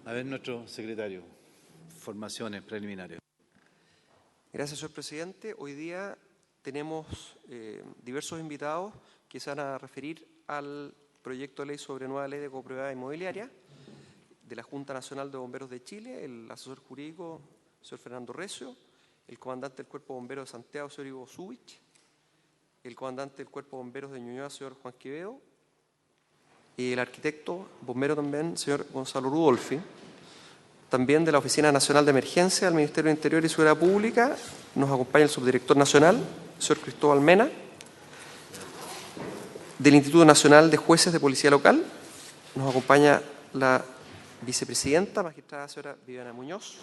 A ver, nuestro secretario, formaciones preliminares. Gracias, señor presidente. Hoy día tenemos diversos invitados que se van a referir al proyecto de ley sobre nueva ley de copropiedad inmobiliaria de la Junta Nacional de Bomberos de Chile, el asesor jurídico, señor Fernando Recio, el comandante del Cuerpo de Bomberos de Santiago, señor Ivo Zubich, el comandante del Cuerpo de Bomberos de Ñuñoa, señor Juan Quevedo, y el arquitecto, bombero también, señor Gonzalo Rudolfi. También de la Oficina Nacional de Emergencia del Ministerio del Interior y Seguridad Pública nos acompaña el subdirector nacional, señor Cristóbal Mena. Del Instituto Nacional de Jueces de Policía Local nos acompaña la vicepresidenta, magistrada señora Viviana Muñoz.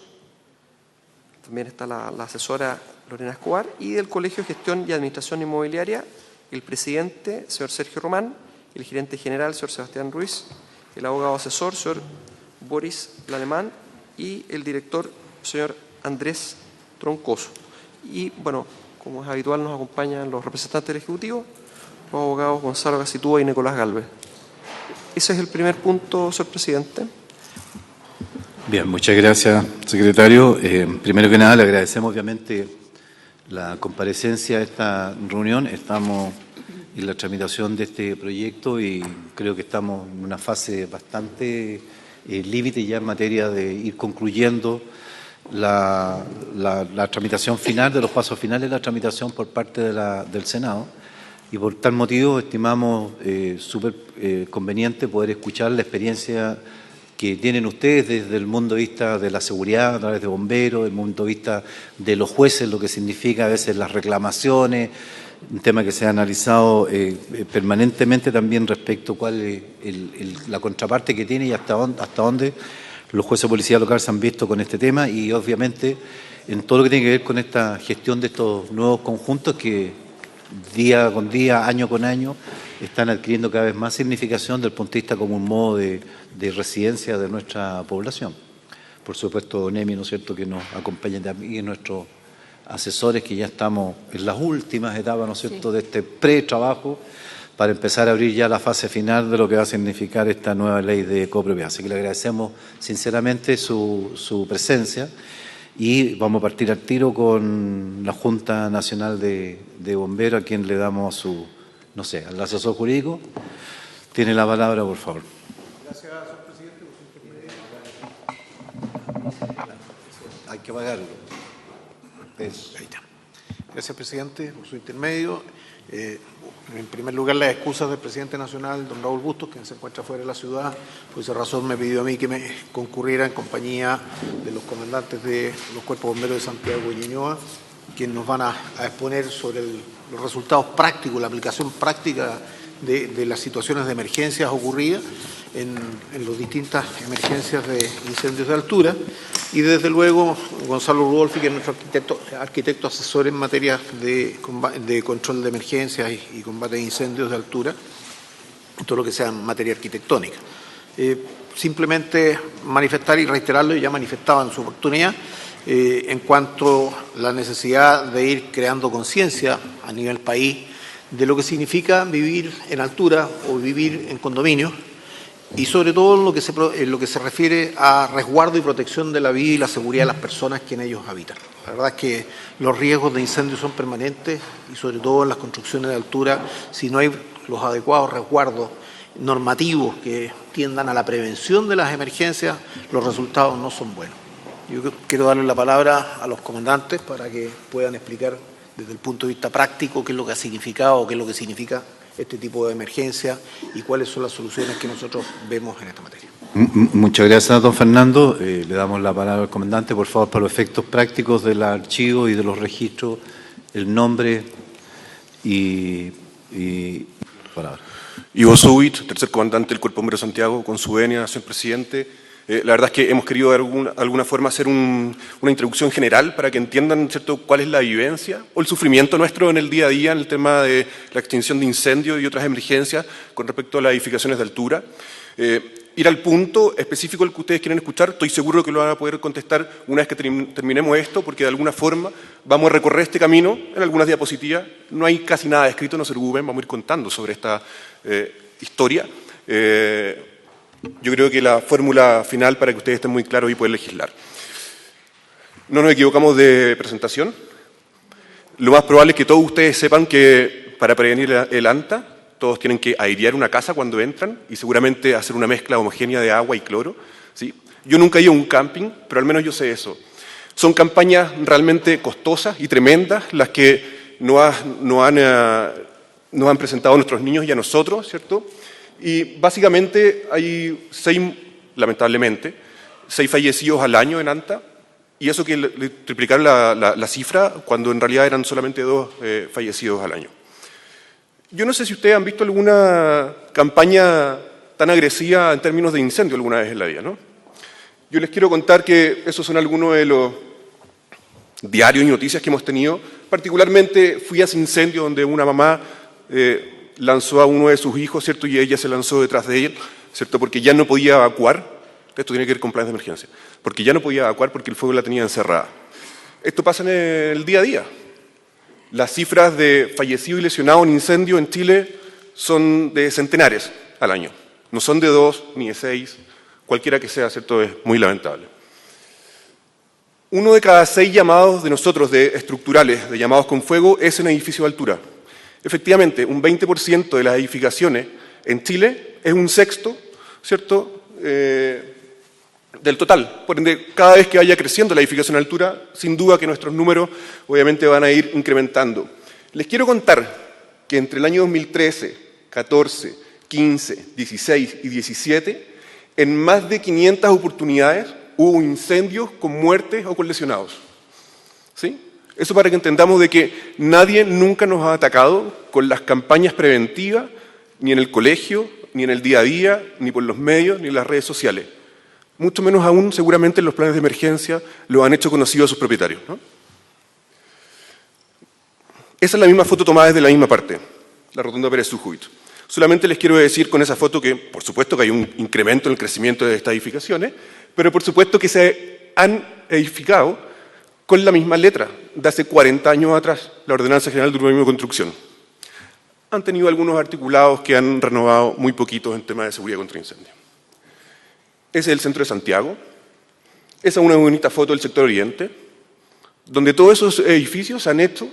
También está la asesora Lorena Escobar. Y del Colegio de Gestión y Administración Inmobiliaria, el presidente, señor Sergio Román, el gerente general, señor Sebastián Ruiz, el abogado asesor, señor Boris Lalemán, y el director, señor Andrés Troncoso. Y, bueno, como es habitual, nos acompañan los representantes del Ejecutivo, los abogados Gonzalo Gacitúa y Nicolás Galvez. Ese es el primer punto, señor presidente. Bien, muchas gracias, secretario. Primero que nada, le agradecemos obviamente la comparecencia a esta reunión. Estamos en la tramitación de este proyecto y creo que estamos en una fase bastante límite ya en materia de ir concluyendo la tramitación final, de los pasos finales de la tramitación por parte del Senado. Y por tal motivo estimamos súper conveniente poder escuchar la experiencia que tienen ustedes desde el punto de vista de la seguridad a través de bomberos, desde el punto de vista de los jueces, lo que significa a veces las reclamaciones, un tema que se ha analizado permanentemente también respecto a cuál es la contraparte que tiene y hasta dónde los jueces de policía local se han visto con este tema, y obviamente en todo lo que tiene que ver con esta gestión de estos nuevos conjuntos que día con día, año con año, están adquiriendo cada vez más significación desde el punto de vista como un modo de residencia de nuestra población. Por supuesto, don Emi, ¿no es cierto?, que nos acompaña también, nuestros asesores, que ya estamos en las últimas etapas, ¿no es cierto?, de este pre-trabajo para empezar a abrir ya la fase final de lo que va a significar esta nueva ley de copropiedad. Así que le agradecemos sinceramente su presencia. Y vamos a partir al tiro con la Junta Nacional de Bomberos, a quien le damos no sé, al asesor jurídico. Tiene la palabra, por favor. Gracias, señor presidente. Hay que pagarlo. Ahí está. Gracias, presidente, por su intermedio. En primer lugar, las excusas del presidente nacional, don Raúl Bustos, que se encuentra fuera de la ciudad. Por esa razón me pidió a mí que me concurriera en compañía de los comandantes de los cuerpos bomberos de Santiago y Ñuñoa, quienes nos van a exponer sobre los resultados prácticos, la aplicación práctica de las situaciones de emergencias ocurridas en las distintas emergencias de incendios de altura. Y desde luego Gonzalo Rudolfi, que es nuestro arquitecto asesor en materia de control de emergencias y combate de incendios de altura, todo lo que sea en materia arquitectónica. Simplemente manifestar y reiterarlo, y ya manifestaba en su oportunidad, en cuanto a la necesidad de ir creando conciencia a nivel país de lo que significa vivir en altura o vivir en condominios, y sobre todo en lo que se refiere a resguardo y protección de la vida y la seguridad de las personas que en ellos habitan. La verdad es que los riesgos de incendio son permanentes, y sobre todo en las construcciones de altura, si no hay los adecuados resguardos normativos que tiendan a la prevención de las emergencias, los resultados no son buenos. Yo quiero darle la palabra a los comandantes para que puedan explicar desde el punto de vista práctico qué es lo que ha significado o qué es lo que significa este tipo de emergencia y cuáles son las soluciones que nosotros vemos en esta materia. Muchas gracias, don Fernando. Le damos la palabra al comandante, por favor, para los efectos prácticos del archivo y de los registros, el nombre y palabra. Ivo Zubich, tercer comandante del Cuerpo de Bomberos de Santiago, con su venia, señor presidente. La verdad es que hemos querido de alguna forma hacer una introducción general para que entiendan, ¿cierto?, cuál es la vivencia o el sufrimiento nuestro en el día a día en el tema de la extinción de incendios y otras emergencias con respecto a las edificaciones de altura. Ir al punto específico del que ustedes quieren escuchar, estoy seguro que lo van a poder contestar una vez que terminemos esto, porque de alguna forma vamos a recorrer este camino en algunas diapositivas. No hay casi nada escrito, no se preocupen, vamos a ir contando sobre esta historia. yo creo que la fórmula final para que ustedes estén muy claros y puedan legislar. No nos equivocamos de presentación. Lo más probable es que todos ustedes sepan que para prevenir el ANTA, todos tienen que airear una casa cuando entran y seguramente hacer una mezcla homogénea de agua y cloro, ¿sí? Yo nunca he ido a un camping, pero al menos yo sé eso. Son campañas realmente costosas y tremendas las que nos han presentado a nuestros niños y a nosotros, ¿cierto? Y básicamente hay lamentablemente, 6 fallecidos al año en ANTA, y eso que le triplicaron la cifra cuando en realidad eran solamente 2 fallecidos al año. Yo no sé si ustedes han visto alguna campaña tan agresiva en términos de incendio alguna vez en la vida, ¿no? Yo les quiero contar que esos son algunos de los diarios y noticias que hemos tenido. Particularmente fui a ese incendio donde una mamá lanzó a uno de sus hijos, ¿cierto? Y ella se lanzó detrás de él, ¿cierto? Porque ya no podía evacuar. Esto tiene que ver con planes de emergencia. Porque ya no podía evacuar porque el fuego la tenía encerrada. Esto pasa en el día a día. Las cifras de fallecidos y lesionados en incendio en Chile son de centenares al año. No son de 2 ni de 6, cualquiera que sea, ¿cierto? Es muy lamentable. 1 de cada 6 llamados de nosotros, de estructurales, de llamados con fuego, es en edificio de altura. Efectivamente, un 20% de las edificaciones en Chile es un sexto, ¿cierto?, del total. Por ende, cada vez que vaya creciendo la edificación a altura, sin duda que nuestros números obviamente van a ir incrementando. Les quiero contar que entre el año 2013, 14, 15, 16 y 17, en más de 500 oportunidades hubo incendios con muertes o con lesionados. ¿Sí? Eso para que entendamos de que nadie nunca nos ha atacado con las campañas preventivas, ni en el colegio, ni en el día a día, ni por los medios, ni en las redes sociales. Mucho menos aún, seguramente, en los planes de emergencia lo han hecho conocido a sus propietarios, ¿no? Esa es la misma foto tomada desde la misma parte, la rotonda Pérez Sujuit. Solamente les quiero decir con esa foto que, por supuesto, que hay un incremento en el crecimiento de estas edificaciones, pero por supuesto que se han edificado con la misma letra de hace 40 años atrás, la Ordenanza General de Urbanismo y Construcción. Han tenido algunos articulados que han renovado muy poquitos en temas de seguridad contra incendios. Ese es el centro de Santiago. Esa es una bonita foto del sector oriente, donde todos esos edificios se han hecho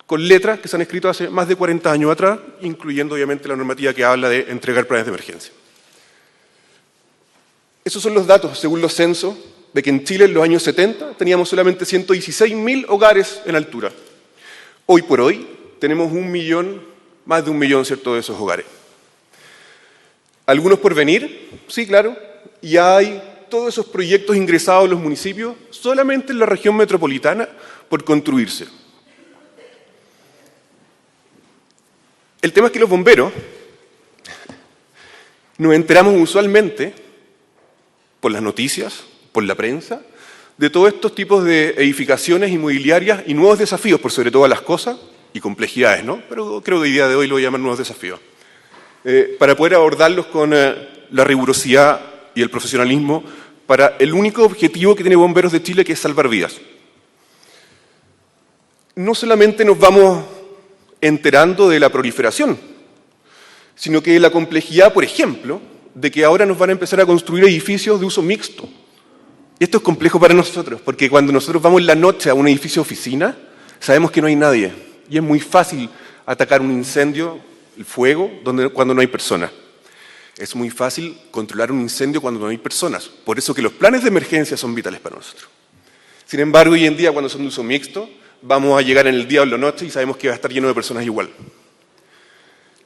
con letras que se han escrito hace más de 40 años atrás, incluyendo obviamente la normativa que habla de entregar planes de emergencia. Esos son los datos, según los censos, de que en Chile en los años 70 teníamos solamente 116.000 hogares en altura. Hoy por hoy tenemos más de un millón, ¿cierto?, de esos hogares. ¿Algunos por venir? Sí, claro. Y hay todos esos proyectos ingresados en los municipios solamente en la región metropolitana por construirse. El tema es que los bomberos nos enteramos usualmente por las noticias, por la prensa, de todos estos tipos de edificaciones inmobiliarias y nuevos desafíos, por sobre todas las cosas, y complejidades, ¿no? Pero creo que el día de hoy lo llaman nuevos desafíos. Para poder abordarlos con la rigurosidad y el profesionalismo para el único objetivo que tiene Bomberos de Chile, que es salvar vidas. No solamente nos vamos enterando de la proliferación, sino que de la complejidad, por ejemplo, de que ahora nos van a empezar a construir edificios de uso mixto. Y esto es complejo para nosotros, porque cuando nosotros vamos en la noche a un edificio oficina, sabemos que no hay nadie, y es muy fácil atacar un incendio, el fuego, cuando no hay personas. Es muy fácil controlar un incendio cuando no hay personas. Por eso que los planes de emergencia son vitales para nosotros. Sin embargo, hoy en día, cuando son de uso mixto, vamos a llegar en el día o en la noche y sabemos que va a estar lleno de personas igual.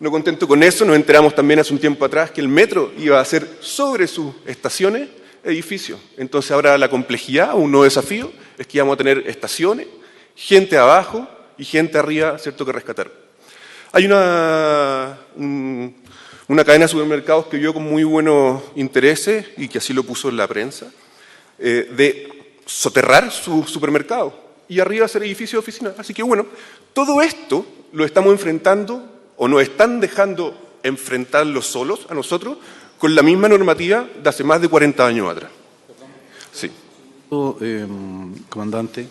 No contento con eso, nos enteramos también hace un tiempo atrás que el metro iba a hacer sobre sus estaciones edificios. Entonces ahora la complejidad, un nuevo desafío, es que vamos a tener estaciones, gente abajo y gente arriba, ¿cierto?, que rescatar. Hay una cadena de supermercados que vio con muy buenos intereses, y que así lo puso en la prensa, de soterrar su supermercado y arriba hacer edificios de oficina. Así que bueno, todo esto lo estamos enfrentando, o nos están dejando enfrentarlo solos a nosotros, con la misma normativa de hace más de 40 años atrás. Sí. Comandante,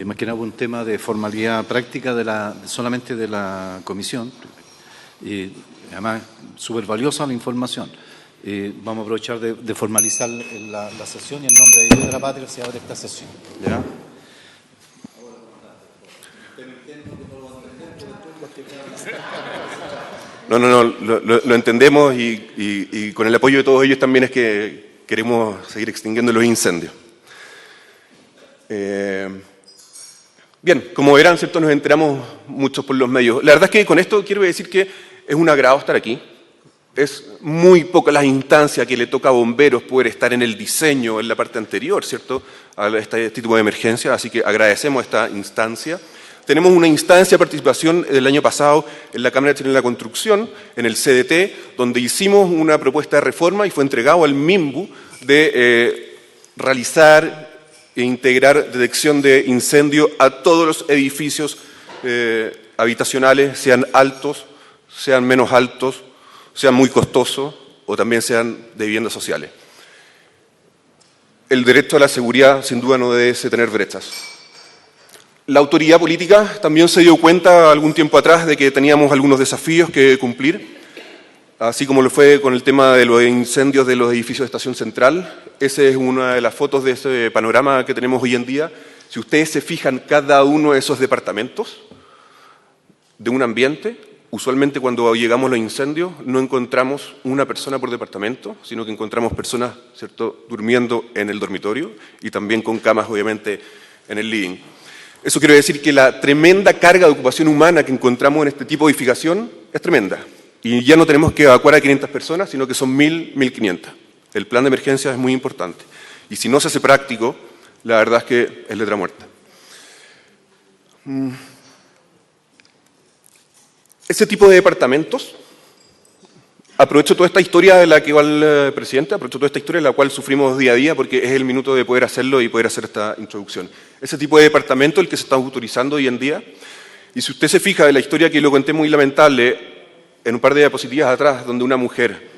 más que nada un tema de formalidad práctica solamente de la comisión. Además, súper valiosa la información. vamos a aprovechar de formalizar la sesión y en nombre de Dios y de la patria se abre esta sesión. ¿Ya? No, lo entendemos y con el apoyo de todos ellos también es que queremos seguir extinguiendo los incendios. Bien, como verán, ¿cierto? Nos enteramos muchos por los medios. La verdad es que con esto quiero decir que es un agrado estar aquí. Es muy poca la instancia que le toca a bomberos poder estar en el diseño, en la parte anterior, ¿cierto? A este tipo de emergencia, así que agradecemos esta instancia. Tenemos una instancia de participación del año pasado en la Cámara Chilena de la Construcción, en el CDT, donde hicimos una propuesta de reforma y fue entregado al MIMBU de realizar e integrar detección de incendio a todos los edificios habitacionales, sean altos, sean menos altos, sean muy costosos o también sean de viviendas sociales. El derecho a la seguridad sin duda no debe tener brechas. La autoridad política también se dio cuenta algún tiempo atrás de que teníamos algunos desafíos que cumplir, así como lo fue con el tema de los incendios de los edificios de Estación Central. Esa es una de las fotos de ese panorama que tenemos hoy en día. Si ustedes se fijan, cada uno de esos departamentos de un ambiente, usualmente cuando llegamos a los incendios no encontramos una persona por departamento, sino que encontramos personas, ¿cierto?, durmiendo en el dormitorio y también con camas, obviamente, en el living. Eso quiere decir que la tremenda carga de ocupación humana que encontramos en este tipo de edificación es tremenda. Y ya no tenemos que evacuar a 500 personas, sino que son 1.000, 1.500. El plan de emergencia es muy importante. Y si no se hace práctico, la verdad es que es letra muerta. Ese tipo de departamentos, aprovecho toda esta historia de la que va el presidente, aprovecho toda esta historia de la cual sufrimos día a día porque es el minuto de poder hacerlo y poder hacer esta introducción. Ese tipo de departamento el que se está autorizando hoy en día, y si usted se fija de la historia que lo conté muy lamentable en un par de diapositivas atrás, donde una mujer,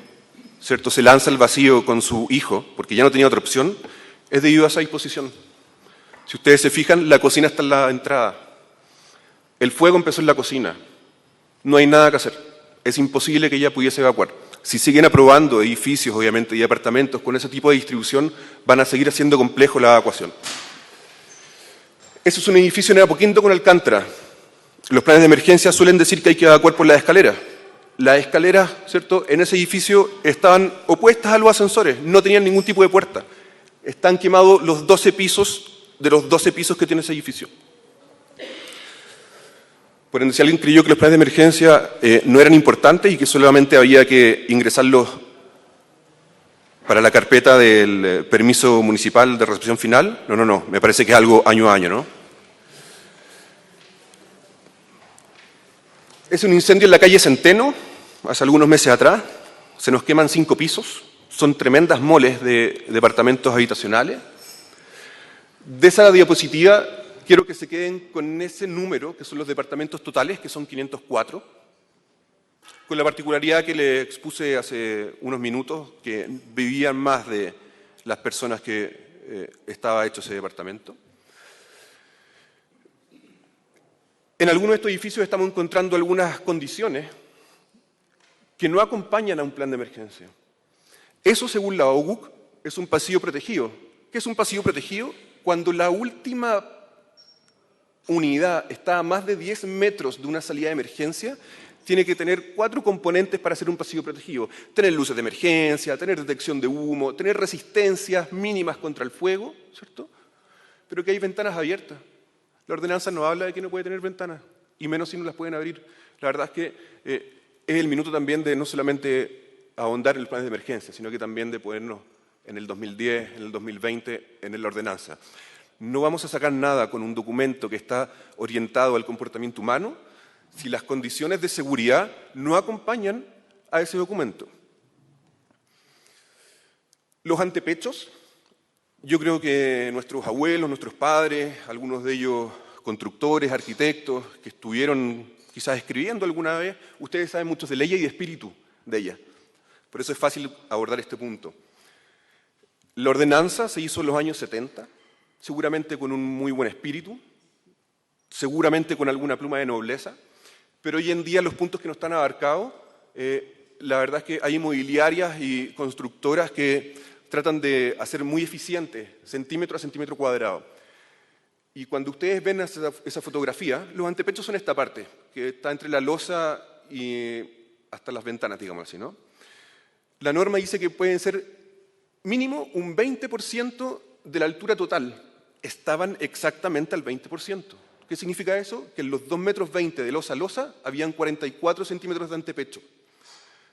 ¿cierto?, se lanza al vacío con su hijo porque ya no tenía otra opción, es debido a esa disposición. Si ustedes se fijan, la cocina está en la entrada. El fuego empezó en la cocina. No hay nada que hacer. Es imposible que ella pudiese evacuar. Si siguen aprobando edificios, obviamente, y apartamentos con ese tipo de distribución, van a seguir haciendo complejo la evacuación. Eso es un edificio en Apoquindo con Alcántara. Los planes de emergencia suelen decir que hay que evacuar por las escaleras. Las escaleras, ¿cierto?, en ese edificio estaban opuestas a los ascensores, no tenían ningún tipo de puerta. Están quemados los 12 pisos de los 12 pisos que tiene ese edificio. Por ende, si alguien creyó que los planes de emergencia no eran importantes y que solamente había que ingresarlos para la carpeta del permiso municipal de recepción final, no, me parece que es algo año a año, ¿no? Es un incendio en la calle Centeno, hace algunos meses atrás, se nos queman 5 pisos, son tremendas moles de departamentos habitacionales. De esa diapositiva quiero que se queden con ese número, que son los departamentos totales, que son 504, con la particularidad que le expuse hace unos minutos, que vivían más de las personas que estaba hecho ese departamento. En algunos de estos edificios estamos encontrando algunas condiciones que no acompañan a un plan de emergencia. Eso, según la OGUC, es un pasillo protegido. ¿Qué es un pasillo protegido? Cuando la última unidad está a más de 10 metros de una salida de emergencia, tiene que tener 4 componentes para hacer un pasillo protegido. Tener luces de emergencia, tener detección de humo, tener resistencias mínimas contra el fuego, ¿cierto? Pero que hay ventanas abiertas. La ordenanza no habla de que no puede tener ventanas, y menos si no las pueden abrir. La verdad es que es el minuto también de no solamente ahondar en el plan de emergencia, sino que también de ponernos en el 2010, en el 2020, en la ordenanza. No vamos a sacar nada con un documento que está orientado al comportamiento humano si las condiciones de seguridad no acompañan a ese documento. Los antepechos, yo creo que nuestros abuelos, nuestros padres, algunos de ellos constructores, arquitectos, que estuvieron quizás escribiendo alguna vez, ustedes saben mucho de ley y de espíritu de ella. Por eso es fácil abordar este punto. La ordenanza se hizo en los años 70, seguramente con un muy buen espíritu, seguramente con alguna pluma de nobleza, pero hoy en día los puntos que no están abarcados la verdad es que hay inmobiliarias y constructoras que tratan de hacer muy eficiente, centímetro a centímetro cuadrado. Y cuando ustedes ven esa fotografía, los antepechos son esta parte, que está entre la losa y hasta las ventanas, digamos así, ¿no? La norma dice que pueden ser mínimo un 20% de la altura total. Estaban exactamente al 20%. ¿Qué significa eso? Que en los 2,20 metros de losa a losa habían 44 centímetros de antepecho.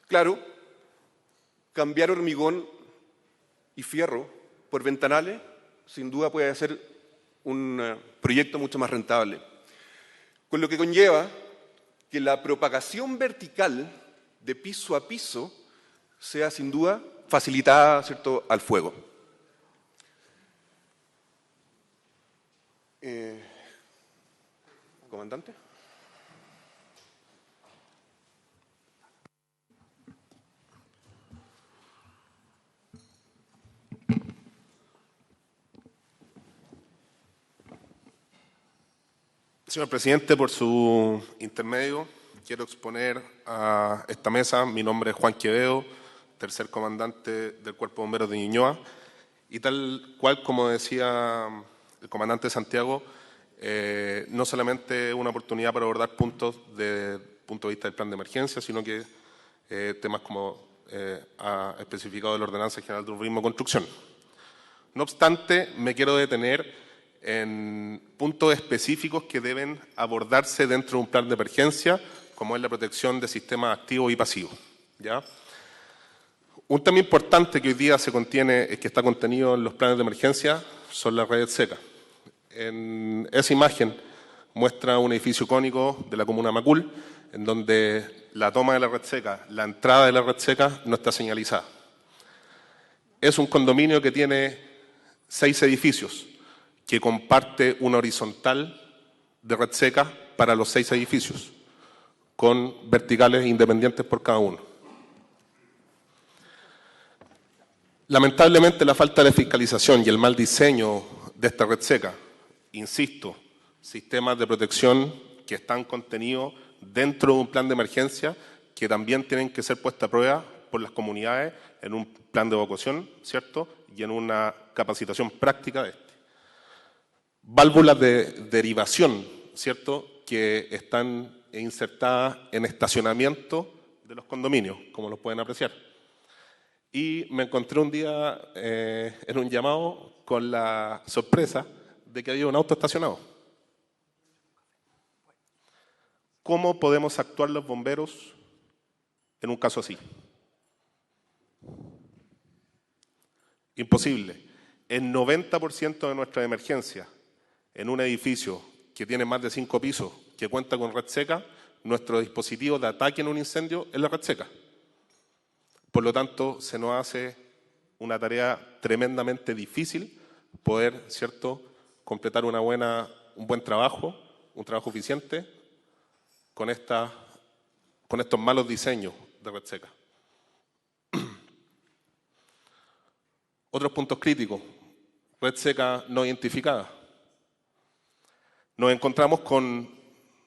Claro, cambiar hormigón y fierro por ventanales, sin duda puede ser un proyecto mucho más rentable. Con lo que conlleva que la propagación vertical de piso a piso sea sin duda facilitada, ¿cierto?, al fuego. ¿Comandante? Señor presidente, por su intermedio, quiero exponer a esta mesa. Mi nombre es Juan Quevedo, tercer comandante del Cuerpo de Bomberos de Ñuñoa, y tal cual como decía el comandante Santiago, no solamente una oportunidad para abordar puntos desde el punto de vista del plan de emergencia, sino que temas como ha especificado la Ordenanza General de Urbanismo y Construcción. No obstante, me quiero detener en puntos específicos que deben abordarse dentro de un plan de emergencia, como es la protección de sistemas activos y pasivos, ¿ya? Un tema importante que hoy día que está contenido en los planes de emergencia son las redes secas. En esa imagen muestra un edificio icónico de la comuna de Macul, en donde la toma de la red seca, la entrada de la red seca no está señalizada. Es un condominio que tiene 6 edificios, que comparte una horizontal de red seca para los 6 edificios, con verticales independientes por cada uno. Lamentablemente, la falta de fiscalización y el mal diseño de esta red seca, insisto, sistemas de protección que están contenidos dentro de un plan de emergencia, que también tienen que ser puestos a prueba por las comunidades en un plan de evacuación, ¿cierto?, y en una capacitación práctica de este. Válvulas de derivación, ¿cierto?, que están insertadas en estacionamiento de los condominios, como los pueden apreciar. Y me encontré un día en un llamado con la sorpresa de que había un auto estacionado. ¿Cómo podemos actuar los bomberos en un caso así? Imposible. El 90% de nuestras emergencias en un edificio que tiene más de 5 pisos, que cuenta con red seca, nuestro dispositivo de ataque en un incendio es la red seca. Por lo tanto, se nos hace una tarea tremendamente difícil poder, ¿cierto?, completar un buen trabajo, un trabajo eficiente con estos malos diseños de red seca. Otros puntos críticos: red seca no identificada. Nos encontramos con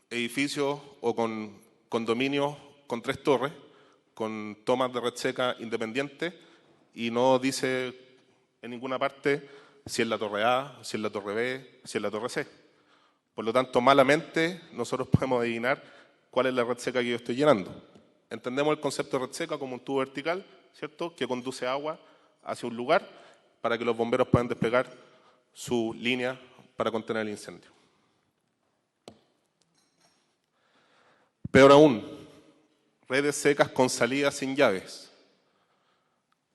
edificios o con condominios con 3 torres, con tomas de red seca independientes, y no dice en ninguna parte si es la torre A, si es la torre B, si es la torre C. Por lo tanto, malamente nosotros podemos adivinar cuál es la red seca que yo estoy llenando. Entendemos el concepto de red seca como un tubo vertical, ¿cierto?, que conduce agua hacia un lugar para que los bomberos puedan desplegar su línea para contener el incendio. Peor aún, redes secas con salidas sin llaves.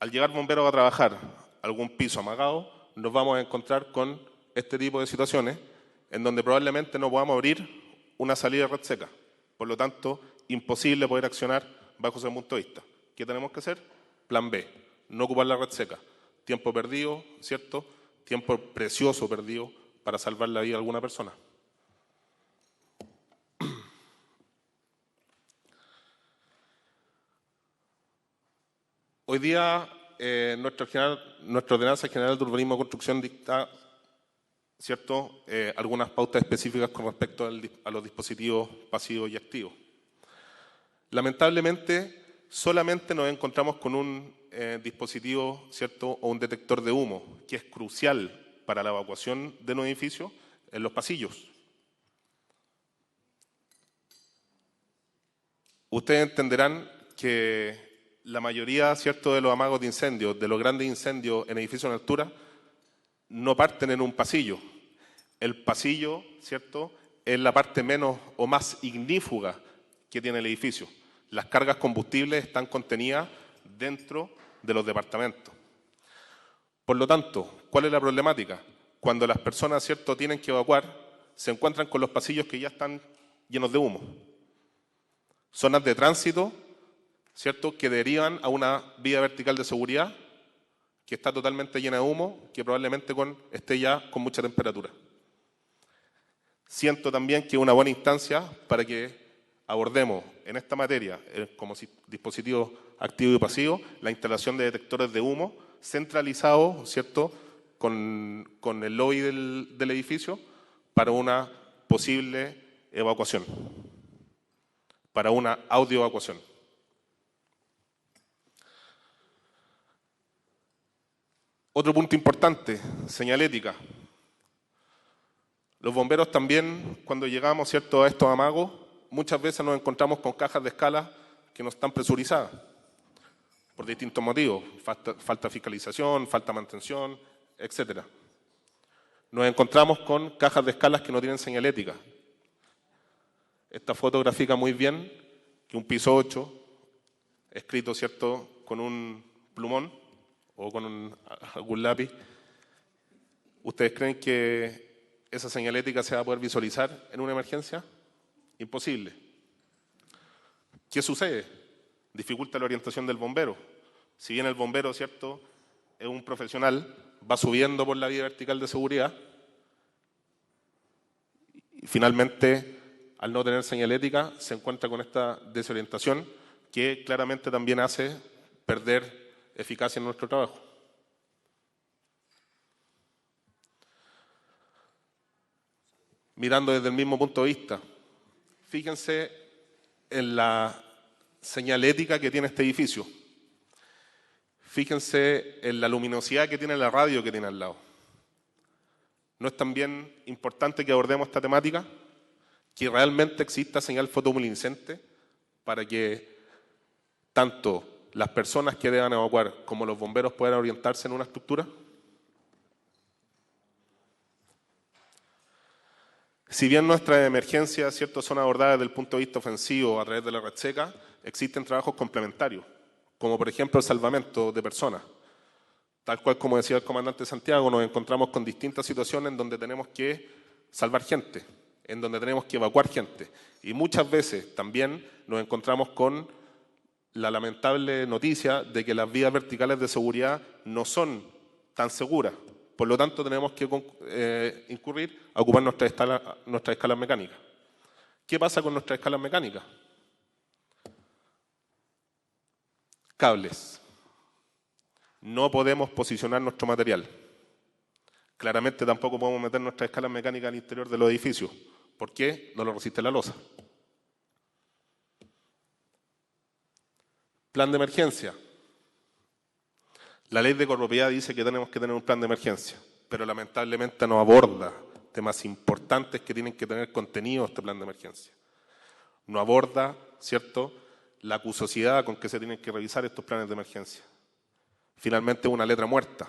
Al llegar bomberos a trabajar algún piso amagado, nos vamos a encontrar con este tipo de situaciones en donde probablemente no podamos abrir una salida de red seca. Por lo tanto, imposible poder accionar bajo ese punto de vista. ¿Qué tenemos que hacer? Plan B, no ocupar la red seca. Tiempo perdido, ¿cierto? Tiempo precioso perdido para salvar la vida de alguna persona. Hoy día nuestra Ordenanza General de Urbanismo y Construcción dicta, ¿cierto?, algunas pautas específicas con respecto a los dispositivos pasivos y activos. Lamentablemente, solamente nos encontramos con un dispositivo, ¿cierto?, o un detector de humo, que es crucial para la evacuación de un edificio en los pasillos. Ustedes entenderán que la mayoría, ¿cierto?, de los amagos de incendios, de los grandes incendios en edificios en altura, no parten en un pasillo. El pasillo, ¿cierto?, es la parte menos o más ignífuga que tiene el edificio. Las cargas combustibles están contenidas dentro de los departamentos. Por lo tanto, ¿cuál es la problemática? Cuando las personas, ¿cierto?, tienen que evacuar, se encuentran con los pasillos que ya están llenos de humo. Zonas de tránsito, ¿cierto?, que derivan a una vía vertical de seguridad que está totalmente llena de humo, que probablemente esté ya con mucha temperatura. Siento también que es una buena instancia para que abordemos en esta materia, como dispositivo activo y pasivo, la instalación de detectores de humo centralizados, ¿cierto?, con el lobby del edificio para una posible evacuación, para una audioevacuación. Otro punto importante, señalética. Los bomberos también, cuando llegamos, ¿cierto?, a estos amagos, muchas veces nos encontramos con cajas de escala que no están presurizadas, por distintos motivos, falta fiscalización, falta mantención, etc. Nos encontramos con cajas de escalas que no tienen señalética. Esta foto grafica muy bien que un piso 8, escrito, ¿cierto?, con un plumón o con algún lápiz, ¿ustedes creen que esa señalética se va a poder visualizar en una emergencia? Imposible. ¿Qué sucede? Dificulta la orientación del bombero. Si bien el bombero, ¿cierto?, es un profesional, va subiendo por la vía vertical de seguridad y finalmente, al no tener señalética, se encuentra con esta desorientación que claramente también hace perder eficacia en nuestro trabajo. Mirando desde el mismo punto de vista, fíjense en la señalética que tiene este edificio. Fíjense en la luminosidad que tiene la radio que tiene al lado. ¿No es también importante que abordemos esta temática? Que realmente exista señal fotoluminiscente para que tanto las personas que deban evacuar como los bomberos puedan orientarse en una estructura. Si bien nuestras emergencias, ¿cierto?, son abordadas desde el punto de vista ofensivo a través de la red seca, existen trabajos complementarios, como por ejemplo el salvamento de personas. Tal cual como decía el comandante Santiago, nos encontramos con distintas situaciones en donde tenemos que salvar gente, en donde tenemos que evacuar gente. Y muchas veces también nos encontramos con la lamentable noticia de que las vías verticales de seguridad no son tan seguras. Por lo tanto, tenemos que incurrir a ocupar nuestras escalas mecánicas. ¿Qué pasa con nuestras escalas mecánicas? Cables. No podemos posicionar nuestro material. Claramente tampoco podemos meter nuestras escalas mecánicas al interior de los edificios. ¿Por qué? No lo resiste la losa. Plan de emergencia. La ley de copropiedad dice que tenemos que tener un plan de emergencia, pero lamentablemente no aborda temas importantes que tienen que tener contenido este plan de emergencia. No aborda, ¿cierto?, la acuciosidad con que se tienen que revisar estos planes de emergencia. Finalmente, una letra muerta.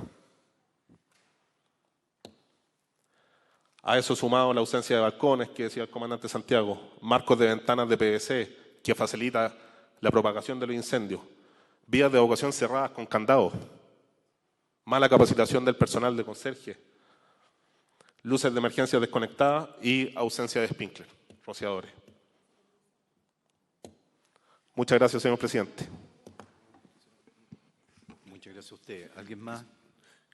A eso sumado la ausencia de balcones, que decía el comandante Santiago, marcos de ventanas de PVC, que facilita la propagación de los incendios, vías de evacuación cerradas con candados, mala capacitación del personal de conserje, luces de emergencia desconectadas y ausencia de sprinkler, rociadores. Muchas gracias, señor presidente. Muchas gracias a usted. ¿Alguien más?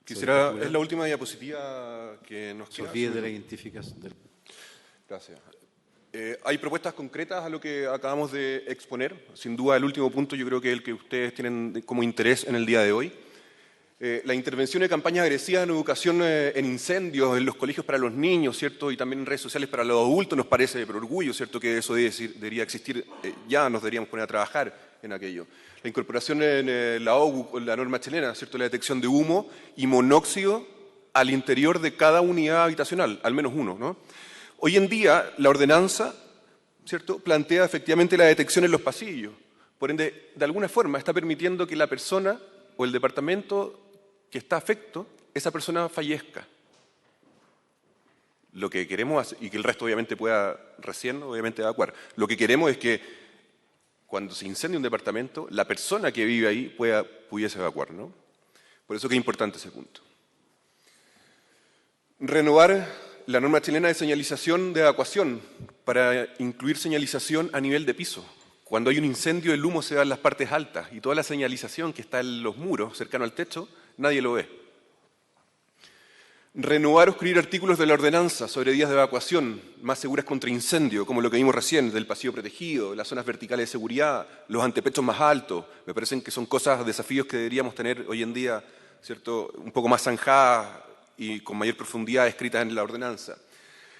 Quisiera, es la última diapositiva que nos Se queda. olvide de la identificación. Gracias. Hay propuestas concretas a lo que acabamos de exponer. Sin duda, el último punto yo creo que es el que ustedes tienen como interés en el día de hoy. La intervención de campañas agresivas en educación en incendios, en los colegios para los niños, ¿cierto? Y también en redes sociales para los adultos nos parece por orgullo, ¿cierto? Que eso debería existir, ya nos deberíamos poner a trabajar en aquello. La incorporación en la OGU, la norma chilena, ¿cierto? La detección de humo y monóxido al interior de cada unidad habitacional, al menos uno, ¿no? Hoy en día, la ordenanza, ¿cierto?, plantea efectivamente la detección en los pasillos. Por ende, de alguna forma está permitiendo que la persona o el departamento que está afecto, esa persona fallezca. Lo que queremos, y que el resto obviamente pueda recién, obviamente, evacuar. Lo que queremos es que cuando se incendie un departamento, la persona que vive ahí pudiese evacuar, ¿no? Por eso que es importante ese punto. Renovar la norma chilena de señalización de evacuación para incluir señalización a nivel de piso. Cuando hay un incendio, el humo se da en las partes altas y toda la señalización que está en los muros, cercano al techo, nadie lo ve. Renovar o escribir artículos de la ordenanza sobre vías de evacuación más seguras contra incendio, como lo que vimos recién, del pasillo protegido, las zonas verticales de seguridad, los antepechos más altos. Me parecen que son cosas, desafíos que deberíamos tener hoy en día, ¿cierto?, un poco más zanjadas y con mayor profundidad escritas en la ordenanza.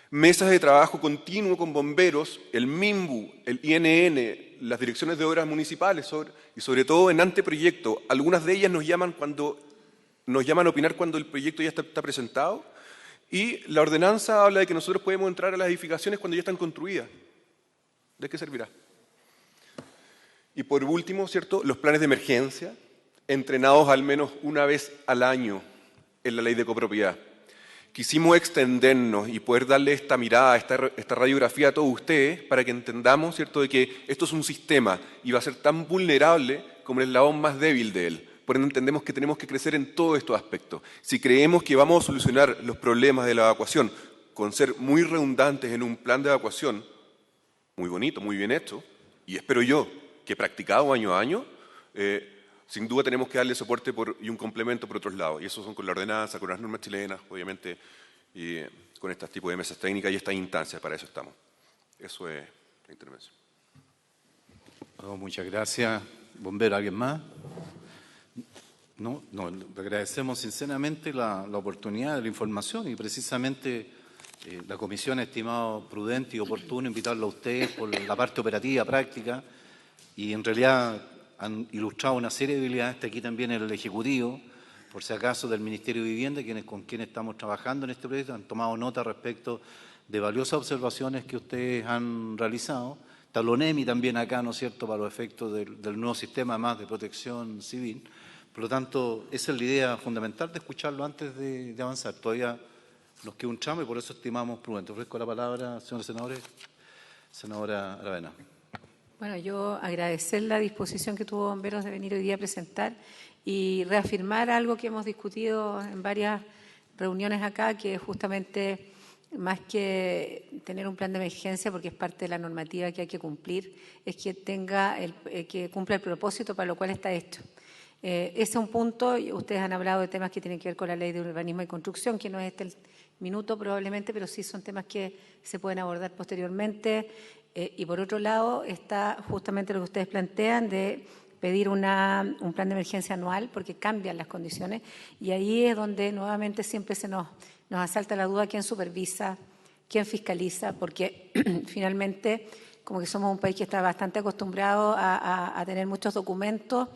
Mesas de trabajo continuo con bomberos, el MIMBU, el INN, las direcciones de obras municipales y sobre todo en anteproyecto. Algunas de ellas nos llaman a opinar cuando el proyecto ya está presentado y la ordenanza habla de que nosotros podemos entrar a las edificaciones cuando ya están construidas. ¿De qué servirá? Y por último, ¿cierto?, los planes de emergencia, entrenados al menos una vez al año en la ley de copropiedad. Quisimos extendernos y poder darle esta mirada, esta radiografía a todos ustedes para que entendamos, ¿cierto?, de que esto es un sistema y va a ser tan vulnerable como el eslabón más débil de él. Por ende entendemos que tenemos que crecer en todos estos aspectos. Si creemos que vamos a solucionar los problemas de la evacuación con ser muy redundantes en un plan de evacuación, muy bonito, muy bien hecho, y espero yo que practicado año a año, sin duda tenemos que darle soporte y un complemento por otros lados. Y eso son con la ordenanza, con las normas chilenas, obviamente, y con estos tipos de mesas técnicas y estas instancias, para eso estamos. Eso es la intervención. Oh, muchas gracias. Bombero, ¿alguien más? No, le agradecemos sinceramente la oportunidad de la información y precisamente la comisión ha estimado prudente y oportuno invitarlo a ustedes por la parte operativa, práctica, y en realidad han ilustrado una serie de habilidades. Está aquí también el Ejecutivo, por si acaso, del Ministerio de Vivienda, con quienes estamos trabajando en este proyecto, han tomado nota respecto de valiosas observaciones que ustedes han realizado. Está el ONEMI también acá, ¿no es cierto?, para los efectos del nuevo sistema más de protección civil. Por lo tanto, esa es la idea fundamental de escucharlo antes de avanzar. Todavía nos queda un tramo y por eso estimamos prudente. Ofrezco la palabra, señores senadores. Senadora Aravena. Bueno, yo agradecer la disposición que tuvo Bomberos de venir hoy día a presentar y reafirmar algo que hemos discutido en varias reuniones acá, que justamente más que tener un plan de emergencia, porque es parte de la normativa que hay que cumplir, es que que cumpla el propósito para lo cual está hecho. Ese es un punto. Ustedes han hablado de temas que tienen que ver con la ley de urbanismo y construcción, que no es el minuto probablemente, pero sí son temas que se pueden abordar posteriormente. Y por otro lado está justamente lo que ustedes plantean de pedir un plan de emergencia anual, porque cambian las condiciones, y ahí es donde nuevamente siempre se nos asalta la duda quién supervisa, quién fiscaliza, porque finalmente como que somos un país que está bastante acostumbrado a tener muchos documentos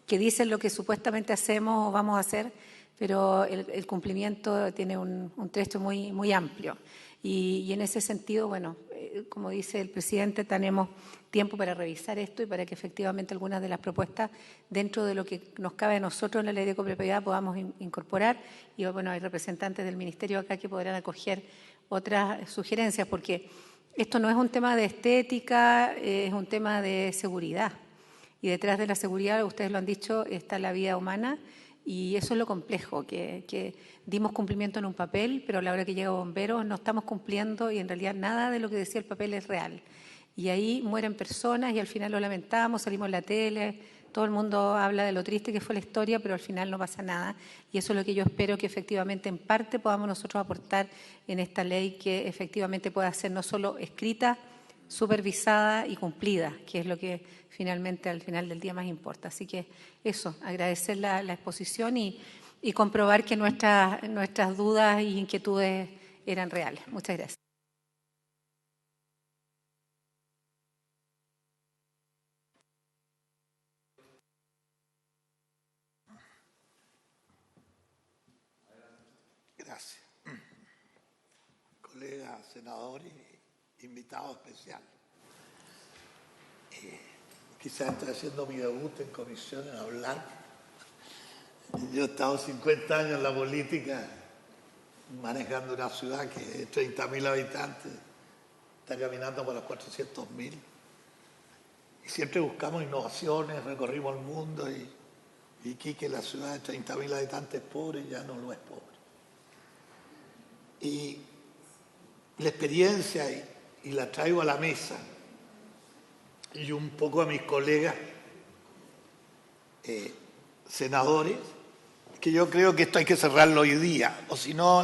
que dicen lo que supuestamente hacemos o vamos a hacer, pero el cumplimiento tiene un trecho muy, muy amplio. Y en ese sentido, bueno, como dice el presidente, tenemos tiempo para revisar esto y para que efectivamente algunas de las propuestas dentro de lo que nos cabe a nosotros en la ley de copropiedad podamos incorporar. Y bueno, hay representantes del Ministerio acá que podrán acoger otras sugerencias, porque esto no es un tema de estética, es un tema de seguridad. Y detrás de la seguridad, ustedes lo han dicho, está la vida humana. Y eso es lo complejo, que dimos cumplimiento en un papel, pero a la hora que llega bomberos no estamos cumpliendo y en realidad nada de lo que decía el papel es real. Y ahí mueren personas y al final lo lamentamos, salimos en la tele, todo el mundo habla de lo triste que fue la historia, pero al final no pasa nada. Y eso es lo que yo espero que efectivamente en parte podamos nosotros aportar en esta ley, que efectivamente pueda ser no solo escrita, supervisada y cumplida, que es lo que finalmente al final del día más importa. Así que eso, agradecer la exposición y comprobar que nuestras dudas y inquietudes eran reales. Muchas gracias. senadores, invitados especiales. Quizás estoy haciendo mi debut en comisión en hablar. Yo he estado 50 años en la política, manejando una ciudad que de 30.000 habitantes, está caminando para los 400.000. Y siempre buscamos innovaciones, recorrimos el mundo y Iquique, la ciudad de 30.000 habitantes pobre, ya no lo es pobre. Y la experiencia, y la traigo a la mesa, y un poco a mis colegas senadores, que yo creo que esto hay que cerrarlo hoy día, o si no,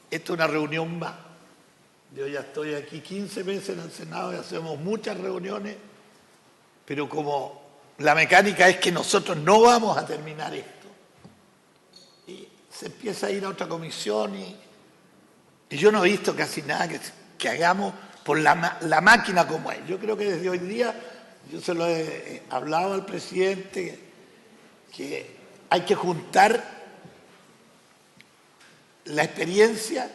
esto es una reunión más. Yo ya estoy aquí 15 meses en el Senado y hacemos muchas reuniones, pero como la mecánica es que nosotros no vamos a terminar esto, y se empieza a ir a otra comisión y yo no he visto casi nada que hagamos por la máquina como es. Yo creo que desde hoy día, yo se lo he hablado al presidente, que hay que juntar la experiencia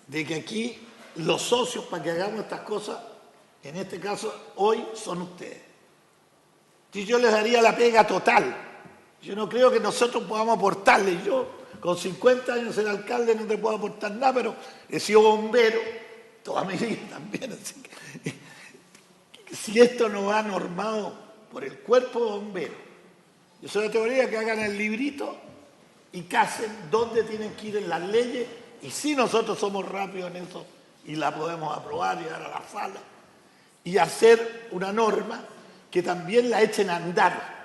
de que aquí los socios para que hagamos estas cosas, en este caso hoy, son ustedes. Y yo les daría la pega total. Yo no creo que nosotros podamos aportarle. Yo, con 50 años ser alcalde, no te puedo aportar nada, pero he sido bombero toda mi vida también. Así que, si esto no va normado por el cuerpo de bomberos, yo soy de teoría que hagan el librito y casen dónde tienen que ir en las leyes, y si nosotros somos rápidos en eso y la podemos aprobar, llegar a la sala y hacer una norma que también la echen a andar.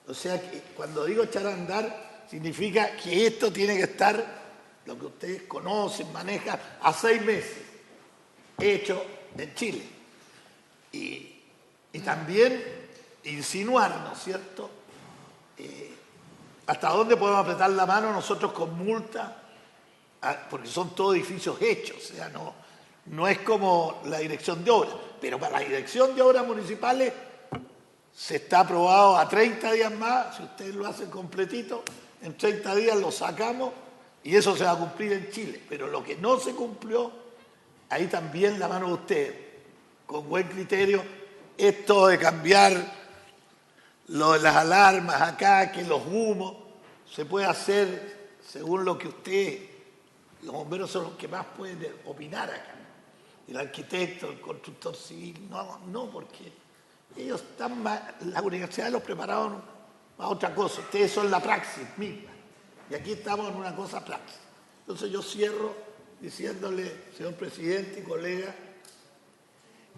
O sea, que cuando digo echar a andar, significa que esto tiene que estar, lo que ustedes conocen, manejan, a 6 meses, hecho en Chile. Y también insinuar, ¿no es cierto?, hasta dónde podemos apretar la mano nosotros con multa, porque son todos edificios hechos, o sea, no es como la dirección de obras, pero para la dirección de obras municipales se está aprobado a 30 días más. Si ustedes lo hacen completito, en 30 días lo sacamos y eso se va a cumplir en Chile. Pero lo que no se cumplió, ahí también la mano de ustedes, con buen criterio, esto de cambiar lo de las alarmas acá, que los humos, se puede hacer según lo que ustedes, los bomberos son los que más pueden opinar acá. El arquitecto, el constructor civil, no, porque ellos están más, las universidades los prepararon a otra cosa. Ustedes son la praxis misma. Y aquí estamos en una cosa praxis. Entonces yo cierro diciéndole, señor presidente y colega,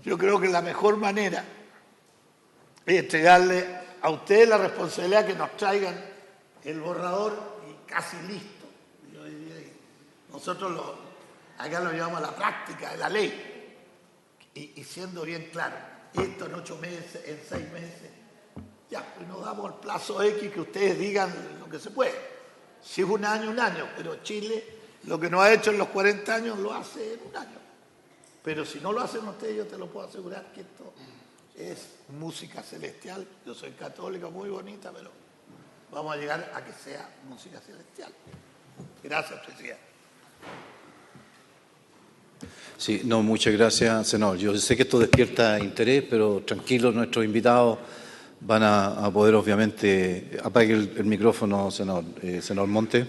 yo creo que la mejor manera es entregarle a ustedes la responsabilidad que nos traigan el borrador y casi listo. Yo diría que nosotros acá lo llevamos a la práctica de la ley. Y siendo bien claro, esto en 8 meses, en 6 meses, ya, pues nos damos el plazo X que ustedes digan lo que se puede. Si es un año, pero Chile lo que no ha hecho en los 40 años lo hace en un año. Pero si no lo hacen ustedes, yo te lo puedo asegurar que esto es música celestial. Yo soy católico, muy bonita, pero vamos a llegar a que sea música celestial. Gracias, presidente. Sí, no, muchas gracias, senador. Yo sé que esto despierta interés, pero tranquilos, nuestros invitados van a poder, obviamente, apague el micrófono, senador. Senador Monte.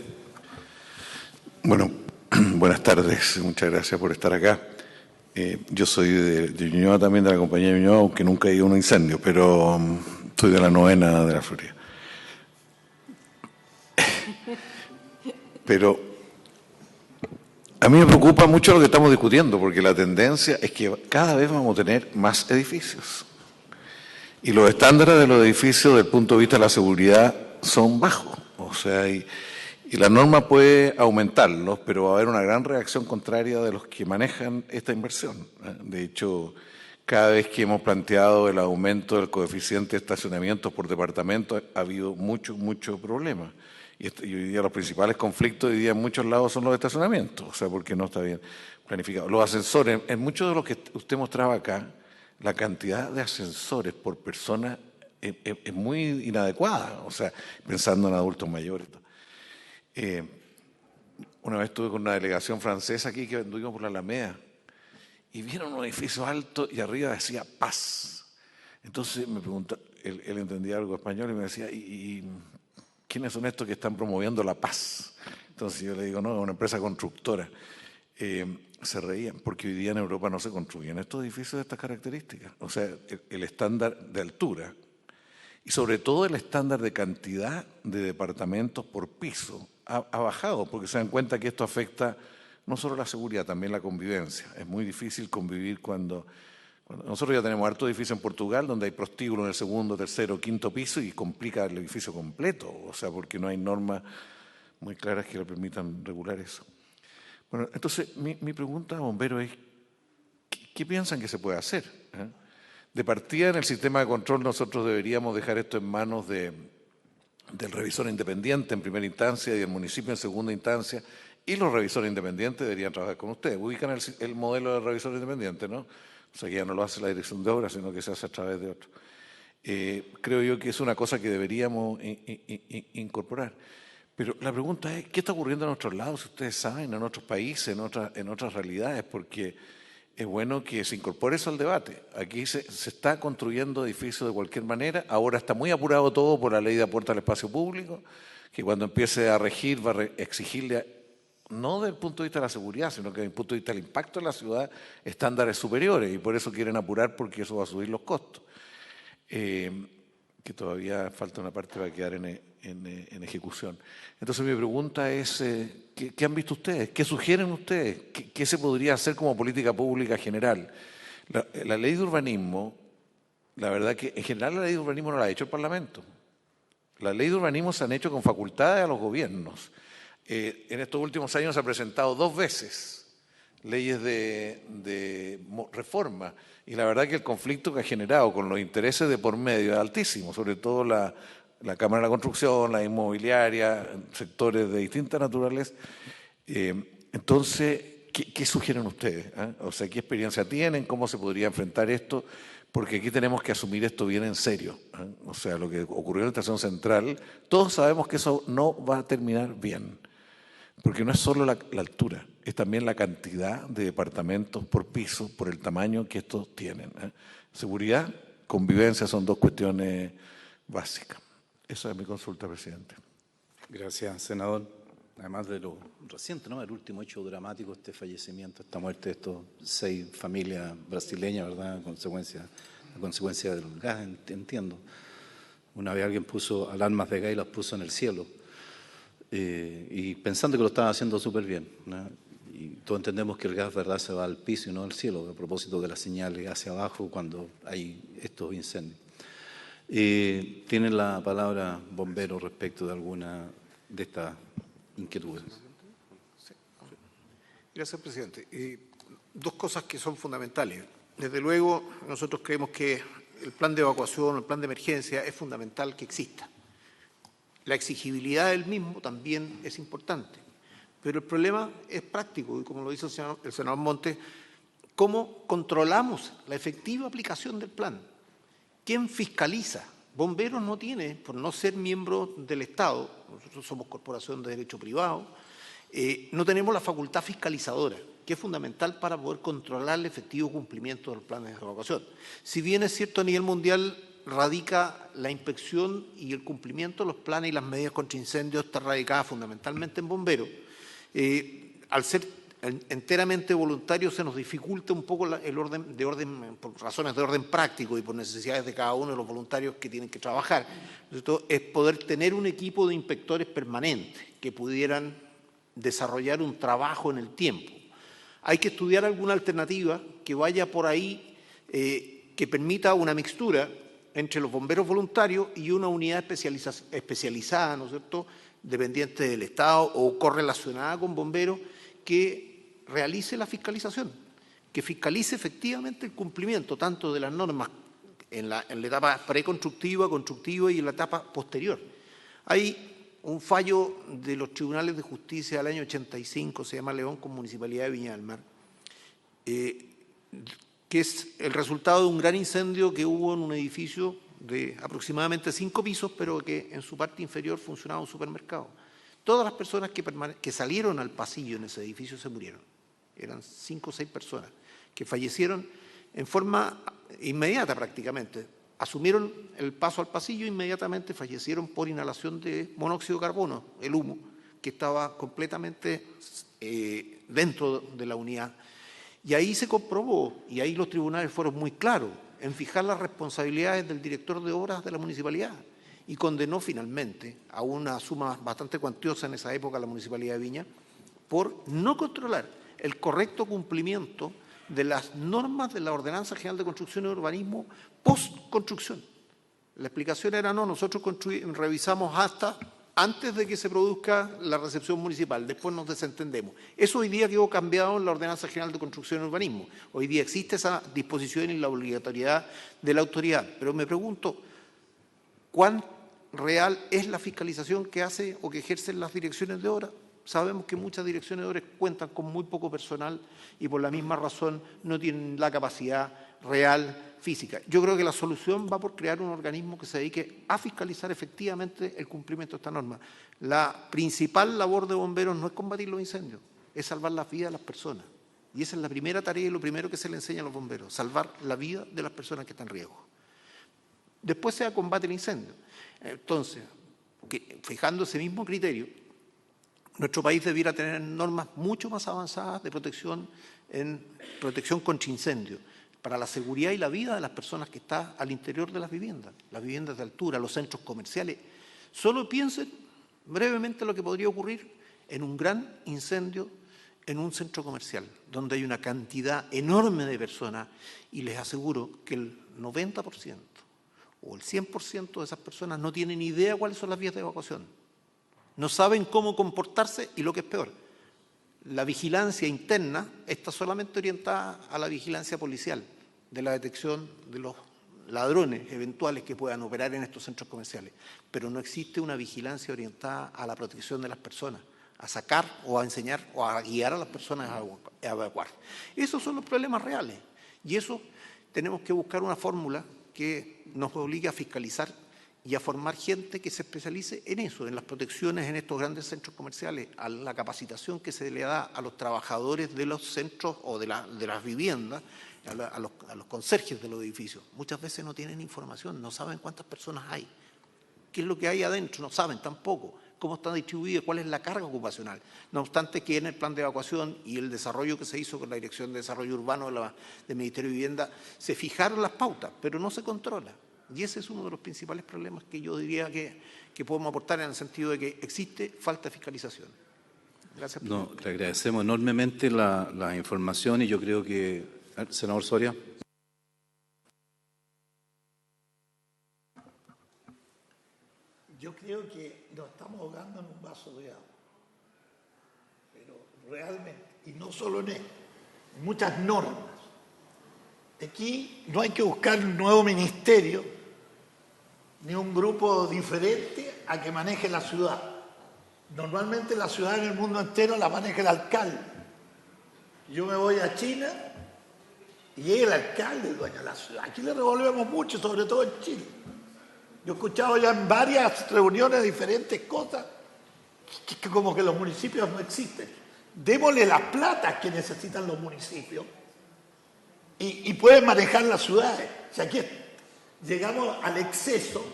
Bueno, buenas tardes, muchas gracias por estar acá. Yo soy de Ñuñoa también, de la compañía de Ñuñoa, aunque nunca he ido a un incendio, pero soy de la 9ª de la Florida. Pero a mí me preocupa mucho lo que estamos discutiendo, porque la tendencia es que cada vez vamos a tener más edificios. Y los estándares de los edificios, desde el punto de vista de la seguridad, son bajos. O sea, y la norma puede aumentarlos, pero va a haber una gran reacción contraria de los que manejan esta inversión. De hecho, cada vez que hemos planteado el aumento del coeficiente de estacionamientos por departamento, ha habido mucho problema. Y hoy día los principales conflictos hoy día en muchos lados son los estacionamientos, o sea, porque no está bien planificado. Los ascensores, en muchos de los que usted mostraba acá, la cantidad de ascensores por persona es muy inadecuada, o sea, pensando en adultos mayores. Una vez estuve con una delegación francesa aquí que anduvimos por la Alameda y vieron un edificio alto y arriba decía paz. Entonces me preguntó, él entendía algo español y me decía, ¿y quiénes son estos que están promoviendo la paz? Entonces yo le digo, no, es una empresa constructora. Se reían, porque hoy día en Europa no se construyen estos edificios de estas características. O sea, el estándar de altura y sobre todo el estándar de cantidad de departamentos por piso ha bajado, porque se dan cuenta que esto afecta no solo la seguridad, también la convivencia. Es muy difícil convivir cuando nosotros ya tenemos harto edificio en Portugal, donde hay prostíbulos en el segundo, tercero, quinto piso y complica el edificio completo, o sea, porque no hay normas muy claras que le permitan regular eso. Bueno, entonces mi pregunta, bombero, es ¿qué piensan que se puede hacer? De partida, en el sistema de control nosotros deberíamos dejar esto en manos del revisor independiente en primera instancia y del municipio en segunda instancia, y los revisores independientes deberían trabajar con ustedes. Ubican el modelo de revisor independiente, ¿no? O sea, que ya no lo hace la dirección de obras, sino que se hace a través de otro. Creo yo que es una cosa que deberíamos incorporar. Pero la pregunta es, ¿qué está ocurriendo en otros lados? Si ustedes saben, en otros países, en otras realidades, porque es bueno que se incorpore eso al debate. Aquí se está construyendo edificios de cualquier manera. Ahora está muy apurado todo por la ley de aporte al espacio público, que cuando empiece a regir va a exigirle, no desde el punto de vista de la seguridad, sino que desde el punto de vista del impacto en la ciudad, estándares superiores. Y por eso quieren apurar, porque eso va a subir los costos. Que todavía falta una parte para quedar en ejecución. Entonces mi pregunta es, ¿qué han visto ustedes? ¿Qué sugieren ustedes? ¿Qué se podría hacer como política pública general? La ley de urbanismo, la verdad que en general la ley de urbanismo no la ha hecho el Parlamento. La ley de urbanismo se han hecho con facultades a los gobiernos. En estos últimos años se ha presentado 2 veces leyes de reforma, y la verdad que el conflicto que ha generado con los intereses de por medio es altísimo, sobre todo la Cámara de la Construcción, la inmobiliaria, sectores de distintas naturalezas. Entonces, ¿qué sugieren ustedes? O sea, ¿qué experiencia tienen? ¿Cómo se podría enfrentar esto? Porque aquí tenemos que asumir esto bien en serio. O sea, lo que ocurrió en la Estación Central, todos sabemos que eso no va a terminar bien. Porque no es solo la altura, es también la cantidad de departamentos por piso, por el tamaño que estos tienen. Seguridad, convivencia son 2 cuestiones básicas. Esa es mi consulta, presidente. Gracias, senador. Además de lo reciente, ¿no? El último hecho dramático, este fallecimiento, esta muerte de estos 6 familias brasileñas, ¿verdad? A consecuencia del gas, entiendo. Una vez alguien puso alarmas de gas y las puso en el cielo. Y pensando que lo estaba haciendo súper bien, ¿no? Y todos entendemos que el gas, ¿verdad?, se va al piso y no al cielo, a propósito de las señales hacia abajo cuando hay estos incendios. Tienen la palabra bomberos respecto de alguna de estas inquietudes. Sí. Gracias, presidente. 2 cosas que son fundamentales. Desde luego, nosotros creemos que el plan de evacuación, el plan de emergencia, es fundamental que exista. La exigibilidad del mismo también es importante, pero el problema es práctico, y como lo dice el senador Montes, ¿cómo controlamos la efectiva aplicación del plan? ¿Quién fiscaliza? Bomberos no tiene, por no ser miembro del Estado, nosotros somos corporación de derecho privado, no tenemos la facultad fiscalizadora, que es fundamental para poder controlar el efectivo cumplimiento de los planes de evacuación. Si bien es cierto, a nivel mundial radica la inspección y el cumplimiento de los planes y las medidas contra incendios, está radicada fundamentalmente en bomberos. Al ser enteramente voluntario se nos dificulta un poco por razones de orden práctico y por necesidades de cada uno de los voluntarios que tienen que trabajar. Esto es poder tener un equipo de inspectores permanentes que pudieran desarrollar un trabajo en el tiempo. Hay que estudiar alguna alternativa que vaya por ahí, que permita una mixtura entre los bomberos voluntarios y una unidad especializada, ¿no es cierto?, dependiente del Estado o correlacionada con bomberos, que realice la fiscalización, que fiscalice efectivamente el cumplimiento tanto de las normas en la etapa preconstructiva, constructiva y en la etapa posterior. Hay un fallo de los tribunales de justicia del año 85, se llama León con Municipalidad de Viña del Mar, que es el resultado de un gran incendio que hubo en un edificio de aproximadamente 5 pisos, pero que en su parte inferior funcionaba un supermercado. Todas las personas que salieron al pasillo en ese edificio se murieron. Eran 5 o 6 personas que fallecieron en forma inmediata prácticamente. Asumieron el paso al pasillo e inmediatamente fallecieron por inhalación de monóxido de carbono, el humo, que estaba completamente dentro de la unidad. Y ahí se comprobó, y ahí los tribunales fueron muy claros, en fijar las responsabilidades del director de obras de la municipalidad y condenó finalmente a una suma bastante cuantiosa en esa época a la Municipalidad de Viña por no controlar el correcto cumplimiento de las normas de la Ordenanza General de Construcción y Urbanismo post-construcción. La explicación era no, nosotros revisamos hasta antes de que se produzca la recepción municipal, después nos desentendemos. Eso hoy día quedó cambiado en la Ordenanza General de Construcción y Urbanismo. Hoy día existe esa disposición y la obligatoriedad de la autoridad. Pero me pregunto, ¿cuán real es la fiscalización que hace o que ejercen las direcciones de obra? Sabemos que muchas direcciones de obra cuentan con muy poco personal y por la misma razón no tienen la capacidad real física. Yo creo que la solución va por crear un organismo que se dedique a fiscalizar efectivamente el cumplimiento de esta norma. La principal labor de bomberos no es combatir los incendios, es salvar la vida de las personas. Y esa es la primera tarea y lo primero que se le enseña a los bomberos, salvar la vida de las personas que están en riesgo. Después se combate el incendio. Entonces, fijando ese mismo criterio, nuestro país debiera tener normas mucho más avanzadas de protección contra incendios, para la seguridad y la vida de las personas que están al interior de las viviendas de altura, los centros comerciales. Solo piensen brevemente lo que podría ocurrir en un gran incendio en un centro comercial, donde hay una cantidad enorme de personas y les aseguro que el 90% o el 100% de esas personas no tienen idea cuáles son las vías de evacuación. No saben cómo comportarse y lo que es peor, la vigilancia interna está solamente orientada a la vigilancia policial, de la detección de los ladrones eventuales que puedan operar en estos centros comerciales. Pero no existe una vigilancia orientada a la protección de las personas, a sacar o a enseñar o a guiar a las personas a evacuar. Esos son los problemas reales y eso tenemos que buscar una fórmula que nos obligue a fiscalizar y a formar gente que se especialice en eso, en las protecciones en estos grandes centros comerciales, a la capacitación que se le da a los trabajadores de los centros o de las viviendas, a los conserjes de los edificios. Muchas veces no tienen información, no saben cuántas personas hay, qué es lo que hay adentro, no saben tampoco cómo está distribuida, cuál es la carga ocupacional. No obstante que en el plan de evacuación y el desarrollo que se hizo con la Dirección de Desarrollo Urbano del Ministerio de Vivienda, se fijaron las pautas, pero no se controla. Y ese es uno de los principales problemas que yo diría que podemos aportar en el sentido de que existe falta de fiscalización. Gracias. No, le agradecemos enormemente la información y yo creo que, senador Soria. Yo creo que nos estamos ahogando en un vaso de agua, pero realmente, y no solo en esto, en muchas normas. Aquí no hay que buscar un nuevo ministerio ni un grupo diferente a que maneje la ciudad. Normalmente la ciudad en el mundo entero la maneja el alcalde. Yo me voy a China y es el alcalde el dueño de la ciudad. Aquí le revolvemos mucho, sobre todo en Chile. Yo he escuchado ya en varias reuniones diferentes cosas que como que los municipios no existen. Démosle las platas que necesitan los municipios y pueden manejar las ciudades. O sea, aquí llegamos al exceso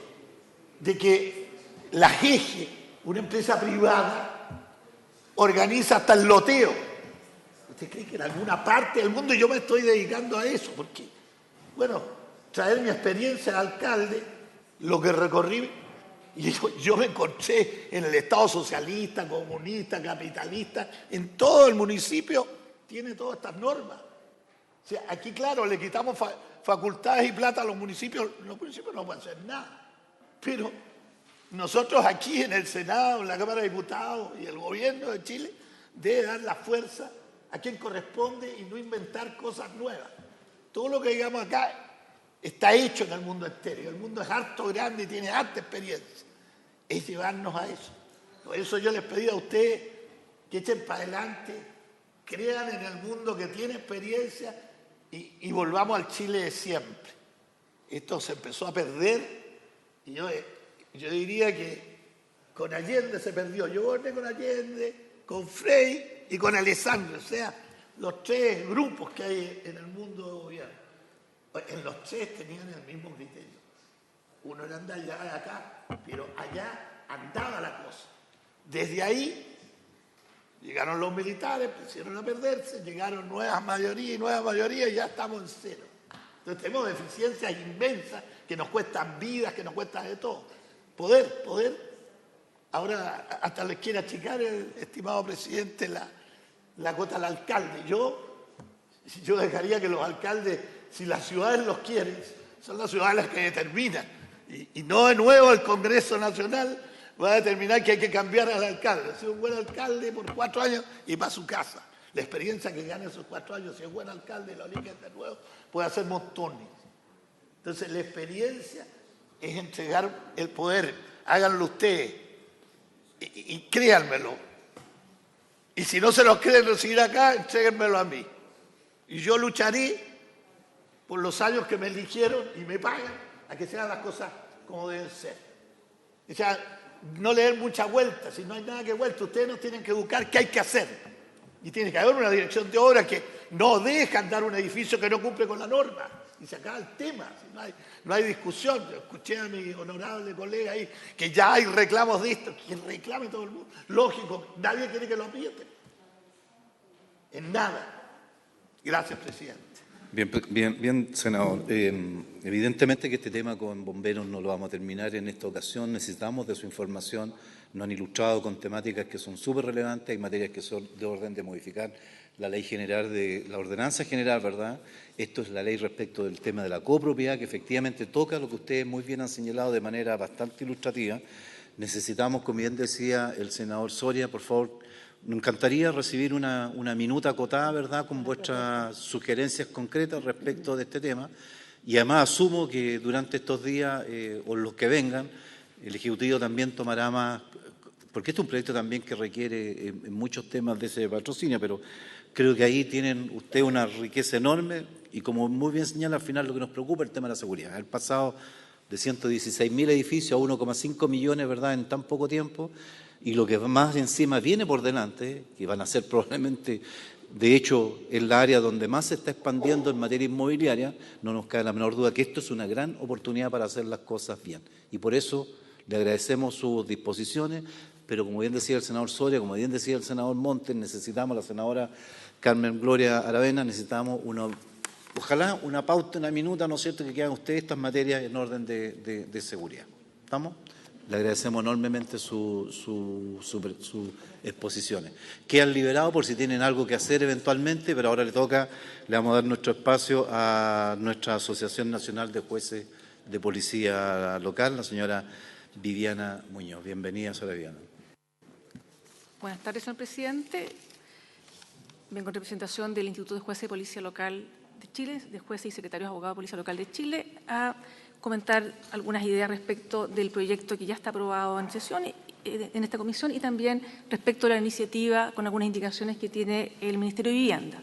de que la GEGE, una empresa privada, organiza hasta el loteo. ¿Usted cree que en alguna parte del mundo yo me estoy dedicando a eso? Porque, bueno, traer mi experiencia de alcalde, lo que recorrí, y yo me encontré en el Estado socialista, comunista, capitalista, en todo el municipio tiene todas estas normas. O sea, aquí, claro, le quitamos facultades y plata a los municipios no pueden hacer nada. Pero nosotros aquí en el Senado, en la Cámara de Diputados y el Gobierno de Chile debe dar la fuerza a quien corresponde y no inventar cosas nuevas. Todo lo que digamos acá está hecho en el mundo entero. El mundo es harto grande y tiene harta experiencia. Es llevarnos a eso. Por eso yo les pedí a ustedes que echen para adelante, crean en el mundo que tiene experiencia y volvamos al Chile de siempre. Esto se empezó a perder y yo diría que con Allende se perdió. Yo goberné con Allende, con Frei y con Alessandro. O sea, los tres grupos que hay en el mundo de gobierno. En los tres tenían el mismo criterio. Uno era andar allá y acá, pero allá andaba la cosa. Desde ahí llegaron los militares, pusieron a perderse, llegaron nuevas mayorías y ya estamos en cero. Entonces tenemos deficiencias inmensas que nos cuestan vidas, que nos cuestan de todo. Poder. Ahora hasta les quiere achicar el estimado presidente la cuota al alcalde. Yo dejaría que los alcaldes, si las ciudades los quieren, son las ciudades las que determinan. Y no de nuevo el Congreso Nacional va a determinar que hay que cambiar al alcalde. Si es un buen alcalde por 4 años y va a su casa. La experiencia que gane esos 4 años, si es buen alcalde y lo eligen de nuevo, puede hacer montones. Entonces la experiencia es entregar el poder. Háganlo ustedes y créanmelo. Y si no se los quieren recibir acá, entréguenmelo a mí. Y yo lucharé por los años que me eligieron y me pagan a que se hagan las cosas como deben ser. O sea, no le den mucha vuelta, si no hay nada que vuelta, ustedes nos tienen que educar qué hay que hacer. Y tiene que haber una dirección de obra que no deja andar un edificio que no cumple con la norma. Y se acaba el tema, no hay discusión. Yo escuché a mi honorable colega ahí que ya hay reclamos de esto, que reclame todo el mundo. Lógico, nadie quiere que lo aprieten. En nada. Gracias, presidente. Bien, senador. Evidentemente que este tema con bomberos no lo vamos a terminar en esta ocasión. Necesitamos de su información. Nos han ilustrado con temáticas que son súper relevantes. Hay materias que son de orden de modificar la ley general, la ordenanza general, ¿verdad? Esto es la ley respecto del tema de la copropiedad, que efectivamente toca lo que ustedes muy bien han señalado de manera bastante ilustrativa. Necesitamos, como bien decía el senador Soria, por favor, nos encantaría recibir una minuta acotada, ¿verdad?, con vuestras sugerencias concretas respecto de este tema. Y además asumo que durante estos días o los que vengan, el Ejecutivo también tomará más, porque este es un proyecto también que requiere en muchos temas de ese patrocinio, pero creo que ahí tienen ustedes una riqueza enorme y, como muy bien señala, al final lo que nos preocupa es el tema de la seguridad. El pasado de 116.000 edificios a 1,5 millones, ¿verdad?, en tan poco tiempo. Y lo que más encima viene por delante, que van a ser probablemente, de hecho, en la área donde más se está expandiendo en materia inmobiliaria, no nos cabe la menor duda que esto es una gran oportunidad para hacer las cosas bien. Y por eso le agradecemos sus disposiciones, pero como bien decía el senador Soria, como bien decía el senador Montes, necesitamos, la senadora Carmen Gloria Aravena, necesitamos ojalá una pauta, una minuta, ¿no es cierto?, que quieran ustedes estas materias en orden de seguridad. ¿Estamos? Le agradecemos enormemente sus exposiciones. Quedan liberados por si tienen algo que hacer eventualmente, pero ahora le vamos a dar nuestro espacio a nuestra Asociación Nacional de Jueces de Policía Local, la señora Viviana Muñoz. Bienvenida, señora Viviana. Buenas tardes, señor presidente. Vengo en representación del Instituto de Jueces de Policía Local de Chile, de jueces y secretarios de abogados de Policía Local de Chile, a comentar algunas ideas respecto del proyecto que ya está aprobado en sesión en esta comisión y también respecto a la iniciativa con algunas indicaciones que tiene el Ministerio de Vivienda.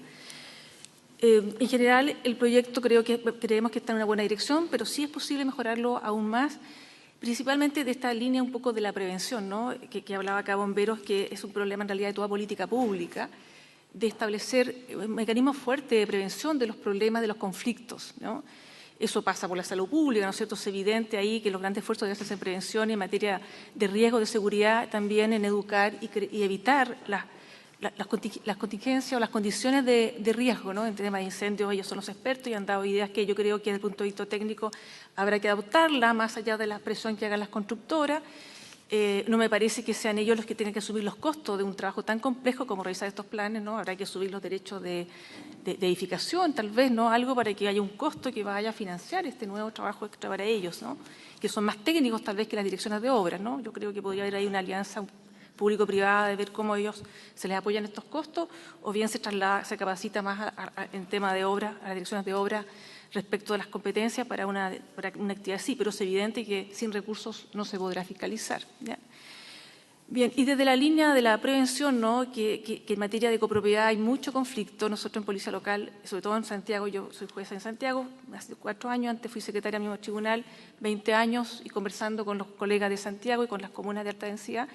En general, el proyecto creemos que está en una buena dirección, pero sí es posible mejorarlo aún más, principalmente de esta línea un poco de la prevención, ¿no?, que hablaba acá Bomberos, que es un problema en realidad de toda política pública, de establecer un mecanismo fuerte de prevención de los problemas, de los conflictos, ¿no? Eso pasa por la salud pública, ¿no es cierto? Es evidente ahí que los grandes esfuerzos de hacerse en prevención y en materia de riesgo de seguridad, también en educar y evitar las contingencias o las condiciones de riesgo, ¿no? En temas de incendios, ellos son los expertos y han dado ideas que yo creo que desde el punto de vista técnico habrá que adoptarla, más allá de la presión que hagan las constructoras. No me parece que sean ellos los que tienen que asumir los costos de un trabajo tan complejo como realizar estos planes, ¿no? Habrá que subir los derechos de edificación, tal vez, ¿no?, algo para que haya un costo que vaya a financiar este nuevo trabajo extra para ellos, ¿no?, que son más técnicos tal vez que las direcciones de obras, ¿no? Yo creo que podría haber ahí una alianza público-privada de ver cómo ellos se les apoyan estos costos, o bien se capacita más en tema de obras, a las direcciones de obras, respecto de las competencias para una actividad así, pero es evidente que sin recursos no se podrá fiscalizar, ¿ya? Bien, y desde la línea de la prevención, ¿no?, que en materia de copropiedad hay mucho conflicto. Nosotros en Policía Local, sobre todo en Santiago, yo soy jueza en Santiago, hace 4 años, antes fui secretaria del mismo tribunal, 20 años, y conversando con los colegas de Santiago y con las comunas de alta densidad,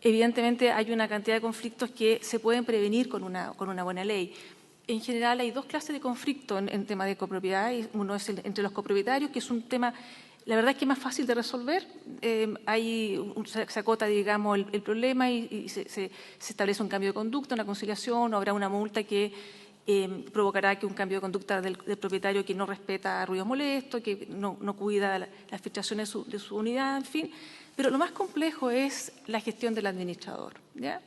evidentemente hay una cantidad de conflictos que se pueden prevenir con una buena ley. en general hay dos clases de conflicto en tema de copropiedad. Uno es entre los copropietarios, que es un tema, la verdad es que es más fácil de resolver. Se acota, digamos, el problema y se establece un cambio de conducta, una conciliación, o habrá una multa que provocará que un cambio de conducta del propietario que no respeta ruidos molestos, que no cuida las filtraciones de su unidad, en fin. Pero lo más complejo es la gestión del administrador, ¿ya?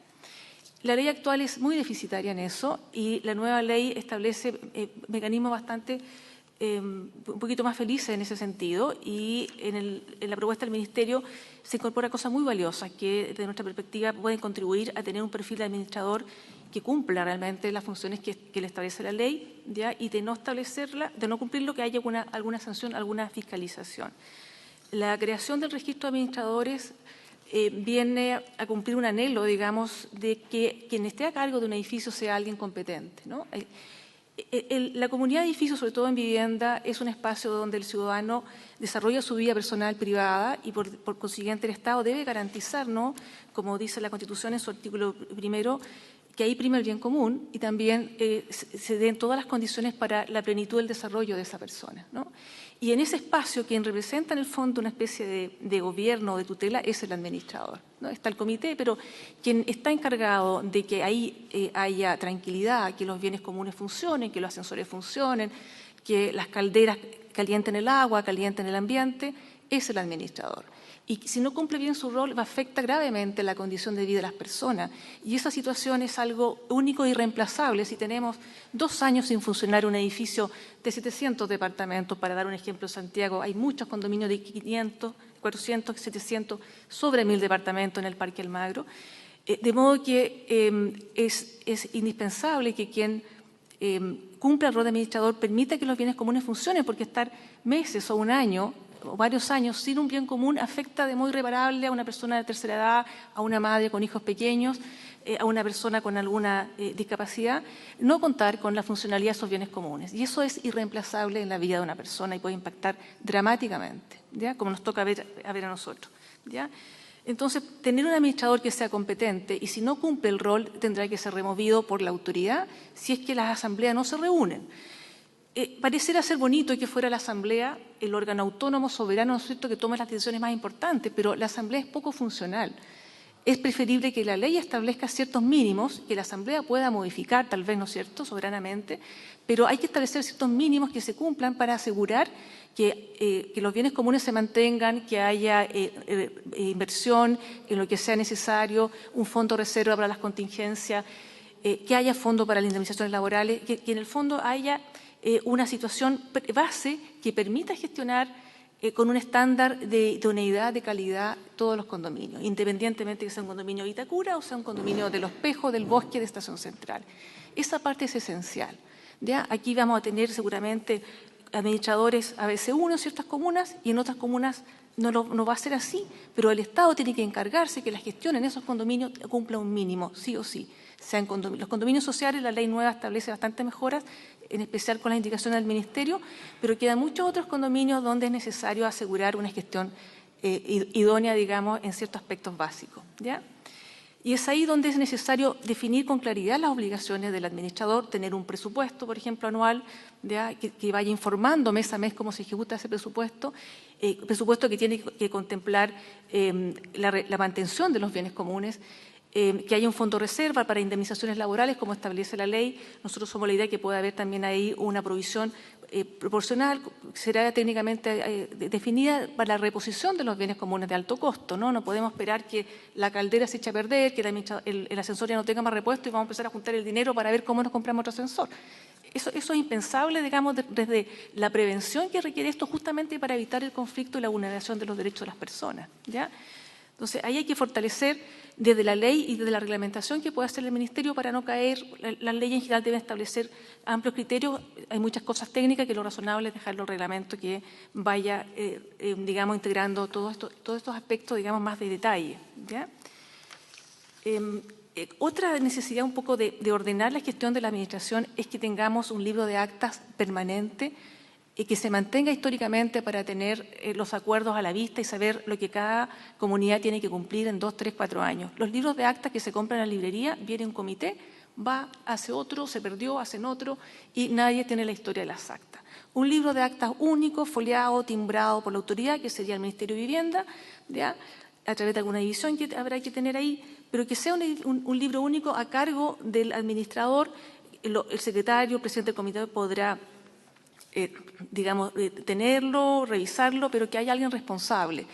La ley actual es muy deficitaria en eso y la nueva ley establece mecanismos bastante, un poquito más felices en ese sentido, y en la propuesta del Ministerio se incorpora cosas muy valiosas que, desde nuestra perspectiva, pueden contribuir a tener un perfil de administrador que cumpla realmente las funciones que le establece la ley, ¿ya? Y de no establecerla, de no cumplirlo, que haya alguna sanción, alguna fiscalización. La creación del registro de administradores viene a cumplir un anhelo, digamos, de que quien esté a cargo de un edificio sea alguien competente, ¿no? La comunidad de edificios, sobre todo en vivienda, es un espacio donde el ciudadano desarrolla su vida personal privada y por consiguiente el Estado debe garantizar, ¿no?, como dice la Constitución en su artículo 1, que ahí prima el bien común y también se den todas las condiciones para la plenitud del desarrollo de esa persona, ¿no? Y en ese espacio, quien representa en el fondo una especie de gobierno o de tutela es el administrador, ¿no? Está el comité, pero quien está encargado de que ahí haya tranquilidad, que los bienes comunes funcionen, que los ascensores funcionen, que las calderas calienten el agua, calienten el ambiente, es el administrador. Y si no cumple bien su rol, afecta gravemente la condición de vida de las personas. Y esa situación es algo único e irreemplazable. Si tenemos 2 años sin funcionar un edificio de 700 departamentos, para dar un ejemplo, en Santiago hay muchos condominios de 500, 400, 700, sobre 1000 departamentos en el Parque Almagro. De modo que es indispensable que quien cumpla el rol de administrador permita que los bienes comunes funcionen, porque estar meses o un año o varios años sin un bien común afecta de modo irreparable a una persona de tercera edad, a una madre con hijos pequeños, a una persona con alguna discapacidad, no contar con la funcionalidad de esos bienes comunes. Y eso es irreemplazable en la vida de una persona y puede impactar dramáticamente, ¿ya?, como nos toca ver a nosotros, ¿ya? Entonces, tener un administrador que sea competente y si no cumple el rol tendrá que ser removido por la autoridad si es que las asambleas no se reúnen. Pareciera ser bonito que fuera la Asamblea el órgano autónomo, soberano, ¿no es cierto?, que tome las decisiones más importantes, pero la Asamblea es poco funcional. Es preferible que la ley establezca ciertos mínimos, que la Asamblea pueda modificar, tal vez, ¿no es cierto?, soberanamente, pero hay que establecer ciertos mínimos que se cumplan para asegurar que los bienes comunes se mantengan, que haya inversión en lo que sea necesario, un fondo de reserva para las contingencias, que haya fondo para las indemnizaciones laborales, que en el fondo haya una situación base que permita gestionar con un estándar de idoneidad, de calidad, todos los condominios, independientemente que sea un condominio de Vitacura o sea un condominio de Los Pejos, del Bosque, de Estación Central. Esa parte es esencial, ¿ya? Aquí vamos a tener seguramente administradores ABC1 en ciertas comunas y en otras comunas no va a ser así, pero el Estado tiene que encargarse que la gestión en esos condominios cumpla un mínimo, sí o sí. Los condominios sociales, la ley nueva establece bastantes mejoras, en especial con las indicaciones del Ministerio, pero quedan muchos otros condominios donde es necesario asegurar una gestión idónea, digamos, en ciertos aspectos básicos, ¿ya? Y es ahí donde es necesario definir con claridad las obligaciones del administrador, tener un presupuesto, por ejemplo, anual, ¿ya?, que vaya informando mes a mes cómo se ejecuta ese presupuesto que tiene que contemplar la mantención de los bienes comunes, que haya un fondo de reserva para indemnizaciones laborales, como establece la ley. Nosotros somos la idea que pueda haber también ahí una provisión proporcional, será técnicamente definida para la reposición de los bienes comunes de alto costo, ¿no? No podemos esperar que la caldera se eche a perder, que el ascensor ya no tenga más repuesto y vamos a empezar a juntar el dinero para ver cómo nos compramos otro ascensor. Eso es impensable, digamos, desde la prevención que requiere esto, justamente para evitar el conflicto y la vulneración de los derechos de las personas, ¿ya? Entonces, ahí hay que fortalecer desde la ley y desde la reglamentación que puede hacer el Ministerio para no caer. Las leyes en general deben establecer amplios criterios. Hay muchas cosas técnicas que lo razonable es dejarlo al reglamento que vaya, digamos, integrando todos estos aspectos, digamos, más de detalle, ¿ya? Otra necesidad un poco de ordenar la gestión de la administración es que tengamos un libro de actas permanente y que se mantenga históricamente para tener los acuerdos a la vista y saber lo que cada comunidad tiene que cumplir en 2, 3, 4 años. Los libros de actas que se compran en la librería, viene un comité, va, hace otro, se perdió, hacen otro y nadie tiene la historia de las actas. Un libro de actas único, foliado, timbrado por la autoridad, que sería el Ministerio de Vivienda, ¿ya?, a través de alguna división que habrá que tener ahí, pero que sea un libro único a cargo del administrador. El secretario, el presidente del comité podrá, tenerlo, revisarlo, pero que haya alguien responsable.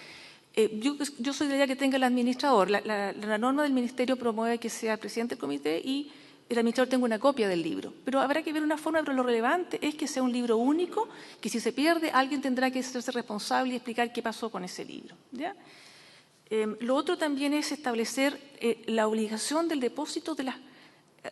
Yo soy de la idea que tenga el administrador. La norma del ministerio promueve que sea el presidente del comité y el administrador tenga una copia del libro. Pero habrá que ver una forma, pero lo relevante es que sea un libro único, que si se pierde, alguien tendrá que hacerse responsable y explicar qué pasó con ese libro, ¿ya? Lo otro también es establecer la obligación del depósito de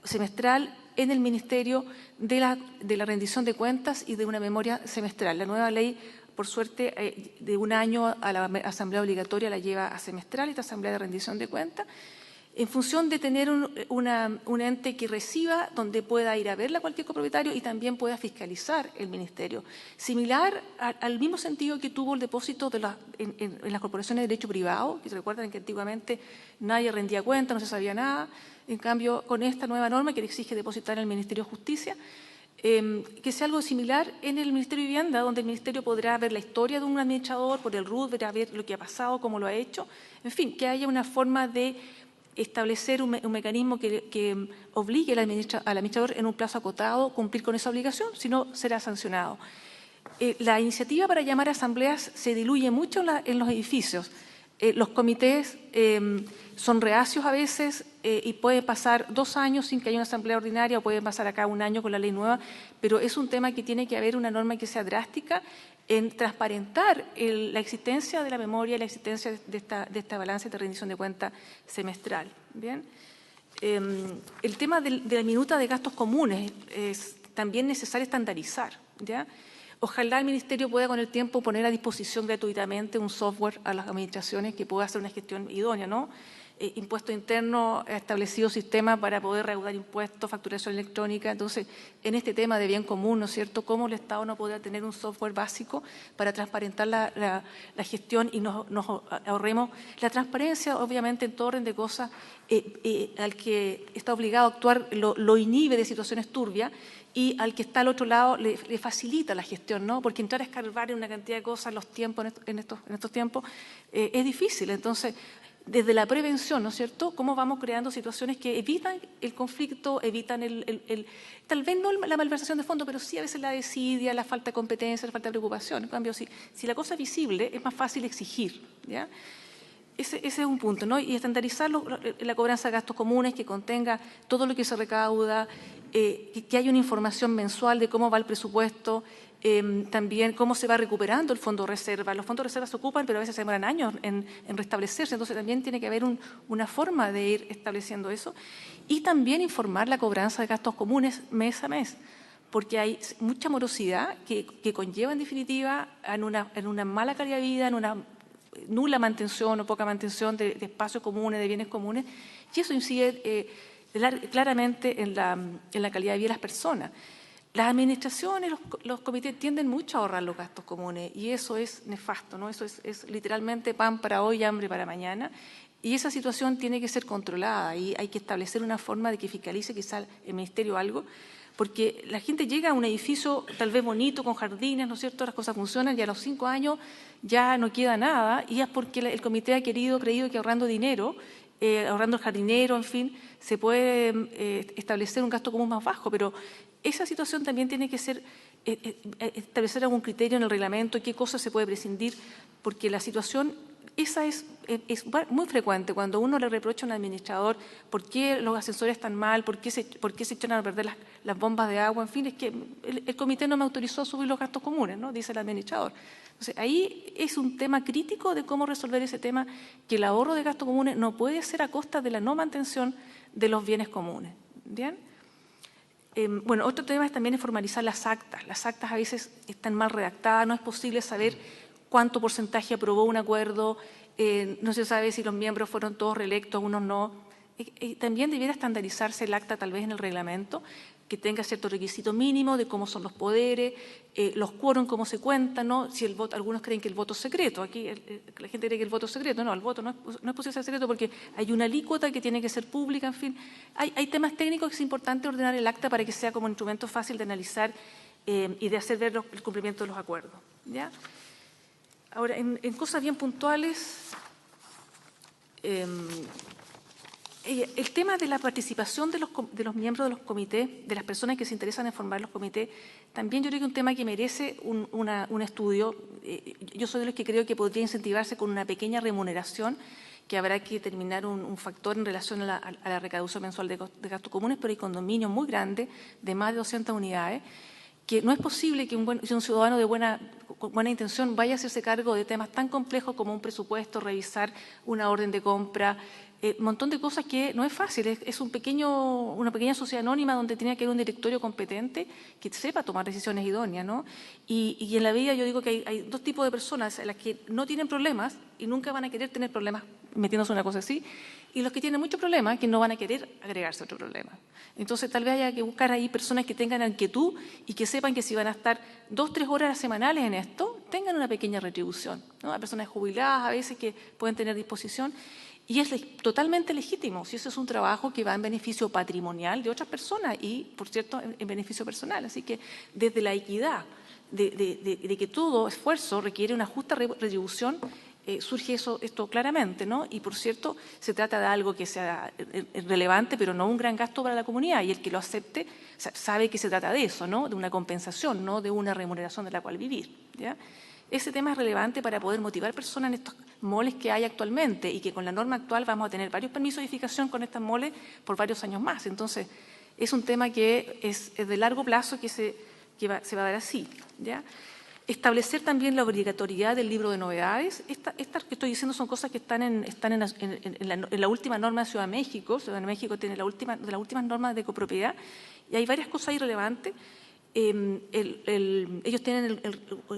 semestral en el Ministerio de la rendición de cuentas y de una memoria semestral. La nueva ley, por suerte, de un año a la asamblea obligatoria la lleva a semestral, esta asamblea de rendición de cuentas, en función de tener un ente que reciba, donde pueda ir a verla cualquier copropietario y también pueda fiscalizar el ministerio. Similar al mismo sentido que tuvo el depósito en las corporaciones de derecho privado, que se recuerdan que antiguamente nadie rendía cuenta, no se sabía nada. En cambio, con esta nueva norma que le exige depositar en el Ministerio de Justicia, que sea algo similar en el Ministerio de Vivienda, donde el Ministerio podrá ver la historia de un administrador, por el RUT, ver lo que ha pasado, cómo lo ha hecho. En fin, que haya una forma de establecer un mecanismo que obligue al administrador en un plazo acotado a cumplir con esa obligación, si no será sancionado. La iniciativa para llamar a asambleas se diluye mucho en los edificios. Los comités son reacios a veces y puede pasar 2 años sin que haya una asamblea ordinaria o puede pasar acá 1 año con la ley nueva, pero es un tema que tiene que haber una norma que sea drástica en transparentar la existencia de la memoria y la existencia de esta balanza de rendición de cuenta semestral. ¿Bien? El tema de la minuta de gastos comunes es también necesario estandarizar, ¿ya? Ojalá el Ministerio pueda con el tiempo poner a disposición gratuitamente un software a las administraciones que pueda hacer una gestión idónea, ¿no? Impuesto interno ha establecido sistemas para poder recaudar impuestos, facturación electrónica. Entonces, en este tema de bien común, ¿no es cierto?, ¿cómo el Estado no podrá tener un software básico para transparentar la gestión y nos ahorremos la transparencia? Obviamente, en todo orden de cosas, al que está obligado a actuar lo inhibe de situaciones turbias y al que está al otro lado le facilita la gestión, ¿no? Porque entrar a escarbar en una cantidad de cosas en estos tiempos es difícil. Entonces, desde la prevención, ¿no es cierto?, cómo vamos creando situaciones que evitan el conflicto, evitan tal vez no la malversación de fondos, pero sí a veces la desidia, la falta de competencia, la falta de preocupación. En cambio, si la cosa es visible, es más fácil exigir, ¿ya? Ese es un punto, ¿no? Y estandarizar la cobranza de gastos comunes que contenga todo lo que se recauda, que haya una información mensual de cómo va el presupuesto, también cómo se va recuperando el fondo de reserva. Los fondos de reserva se ocupan, pero a veces se demoran años en restablecerse, entonces también tiene que haber una forma de ir estableciendo eso. Y también informar la cobranza de gastos comunes mes a mes, porque hay mucha morosidad que conlleva en definitiva en una mala calidad de vida, en una nula mantención o poca mantención de espacios comunes, de bienes comunes, y eso incide claramente en la calidad de vida de las personas. Las administraciones, los comités tienden mucho a ahorrar los gastos comunes y eso es nefasto, ¿no? Eso es literalmente pan para hoy y hambre para mañana, y esa situación tiene que ser controlada y hay que establecer una forma de que fiscalice quizá el Ministerio algo, porque la gente llega a un edificio tal vez bonito, con jardines, ¿no es cierto?, las cosas funcionan y a los 5 años ya no queda nada, y es porque el comité ha creído que ahorrando dinero, ahorrando el jardinero, en fin, se puede establecer un gasto común más bajo, pero esa situación también tiene que ser, establecer algún criterio en el reglamento, qué cosas se puede prescindir, porque la situación esa es muy frecuente cuando uno le reprocha a un administrador por qué los ascensores están mal, por qué se echan a perder las bombas de agua, en fin, es que el comité no me autorizó a subir los gastos comunes, ¿no?, dice el administrador. Entonces, ahí es un tema crítico de cómo resolver ese tema, que el ahorro de gastos comunes no puede ser a costa de la no mantención de los bienes comunes. ¿Bien? Bueno, otro tema es también formalizar las actas. Las actas a veces están mal redactadas, no es posible saber cuánto porcentaje aprobó un acuerdo, no se sabe si los miembros fueron todos reelectos, unos no. También debiera estandarizarse el acta tal vez en el reglamento que tenga cierto requisito mínimo de cómo son los poderes, los quórum, cómo se cuentan, ¿no? Si el voto, algunos creen que el voto es secreto, aquí la gente cree que el voto es secreto, no, el voto no es posible ser secreto porque hay una alícuota que tiene que ser pública, en fin. Hay temas técnicos que es importante ordenar el acta para que sea como un instrumento fácil de analizar y de hacer ver el cumplimiento de los acuerdos, ¿ya? Ahora, en cosas bien puntuales, el tema de la participación de los miembros de los comités, de las personas que se interesan en formar los comités, también yo creo que es un tema que merece un estudio. Yo soy de los que creo que podría incentivarse con una pequeña remuneración, que habrá que determinar un factor en relación a la recaudación mensual de gastos comunes, pero hay condominios muy grandes, de más de 200 unidades, que no es posible que un ciudadano con buena intención vaya a hacerse cargo de temas tan complejos como un presupuesto, revisar una orden de compra, un montón de cosas que no es fácil. Es una pequeña sociedad anónima donde tiene que haber un directorio competente que sepa tomar decisiones idóneas, ¿no? Y en la vida yo digo que hay dos tipos de personas, las que no tienen problemas y nunca van a querer tener problemas metiéndose en una cosa así, y los que tienen muchos problemas que no van a querer agregarse a otro problema. Entonces tal vez haya que buscar ahí personas que tengan inquietud y que sepan que si van a estar 2 o 3 horas semanales en esto, tengan una pequeña retribución, ¿no? Hay personas jubiladas a veces que pueden tener disposición y es totalmente legítimo si eso es un trabajo que va en beneficio patrimonial de otras personas y, por cierto, en beneficio personal. Así que desde la equidad de que todo esfuerzo requiere una justa retribución, surge esto claramente, ¿no? Y, por cierto, se trata de algo que sea relevante, pero no un gran gasto para la comunidad. Y el que lo acepte sabe que se trata de eso, ¿no? De una compensación, no de una remuneración de la cual vivir, ¿ya? Ese tema es relevante para poder motivar personas en estos moles que hay actualmente y que con la norma actual vamos a tener varios permisos de edificación con estas moles por varios años más. Entonces, es un tema que es de largo plazo que se va a dar así, ¿ya? Establecer también la obligatoriedad del libro de novedades. Estas que estoy diciendo son cosas que están en la última norma de Ciudad de México. Ciudad de México tiene de las últimas normas de copropiedad y hay varias cosas ahí relevantes. Ellos tienen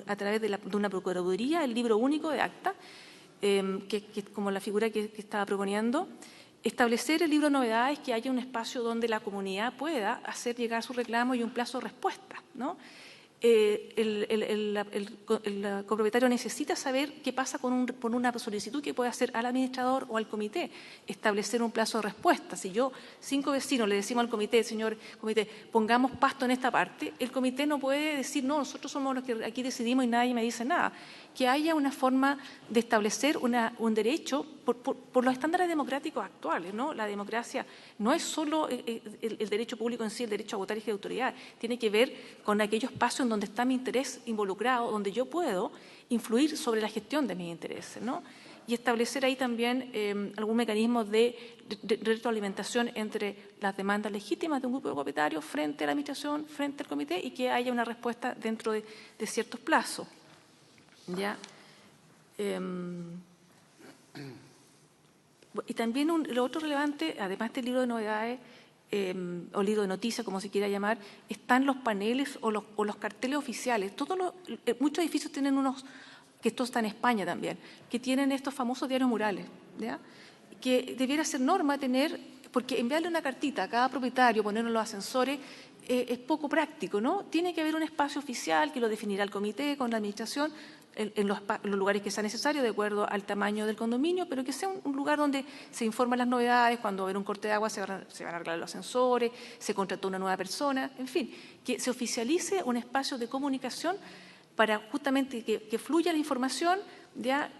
a través de una procuraduría el libro único de acta, que es como la figura que estaba proponiendo. Establecer el libro de novedades, que haya un espacio donde la comunidad pueda hacer llegar su reclamo y un plazo de respuesta, ¿no? El copropietario necesita saber qué pasa con una solicitud que puede hacer al administrador o al comité, establecer un plazo de respuesta. Si yo, 5 vecinos, le decimos al comité, señor comité, pongamos pasto en esta parte, el comité no puede decir, no, nosotros somos los que aquí decidimos y nadie me dice nada. Que haya una forma de establecer un derecho por los estándares democráticos actuales, ¿no? La democracia no es solo el derecho público en sí, el derecho a votar y de autoridad, tiene que ver con aquellos espacios en donde está mi interés involucrado, donde yo puedo influir sobre la gestión de mis intereses, ¿no? Y establecer ahí también algún mecanismo de retroalimentación entre las demandas legítimas de un grupo de propietarios frente a la administración, frente al comité, y que haya una respuesta dentro de ciertos plazos. ¿Ya? Y también lo otro relevante, además del libro de novedades o libro de noticias, como se quiera llamar, están los paneles o los carteles oficiales. Muchos edificios tienen unos, que esto está en España también, que tienen estos famosos diarios murales, ¿ya? Que debiera ser norma tener, porque enviarle una cartita a cada propietario, ponerlo en los ascensores, es poco práctico, ¿no? Tiene que haber un espacio oficial que lo definirá el comité con la administración, en los lugares que sea necesario, de acuerdo al tamaño del condominio, pero que sea un lugar donde se informan las novedades, cuando va a haber un corte de agua se van a arreglar los ascensores, se contrató una nueva persona, en fin, que se oficialice un espacio de comunicación para justamente que fluya la información, ¿ya?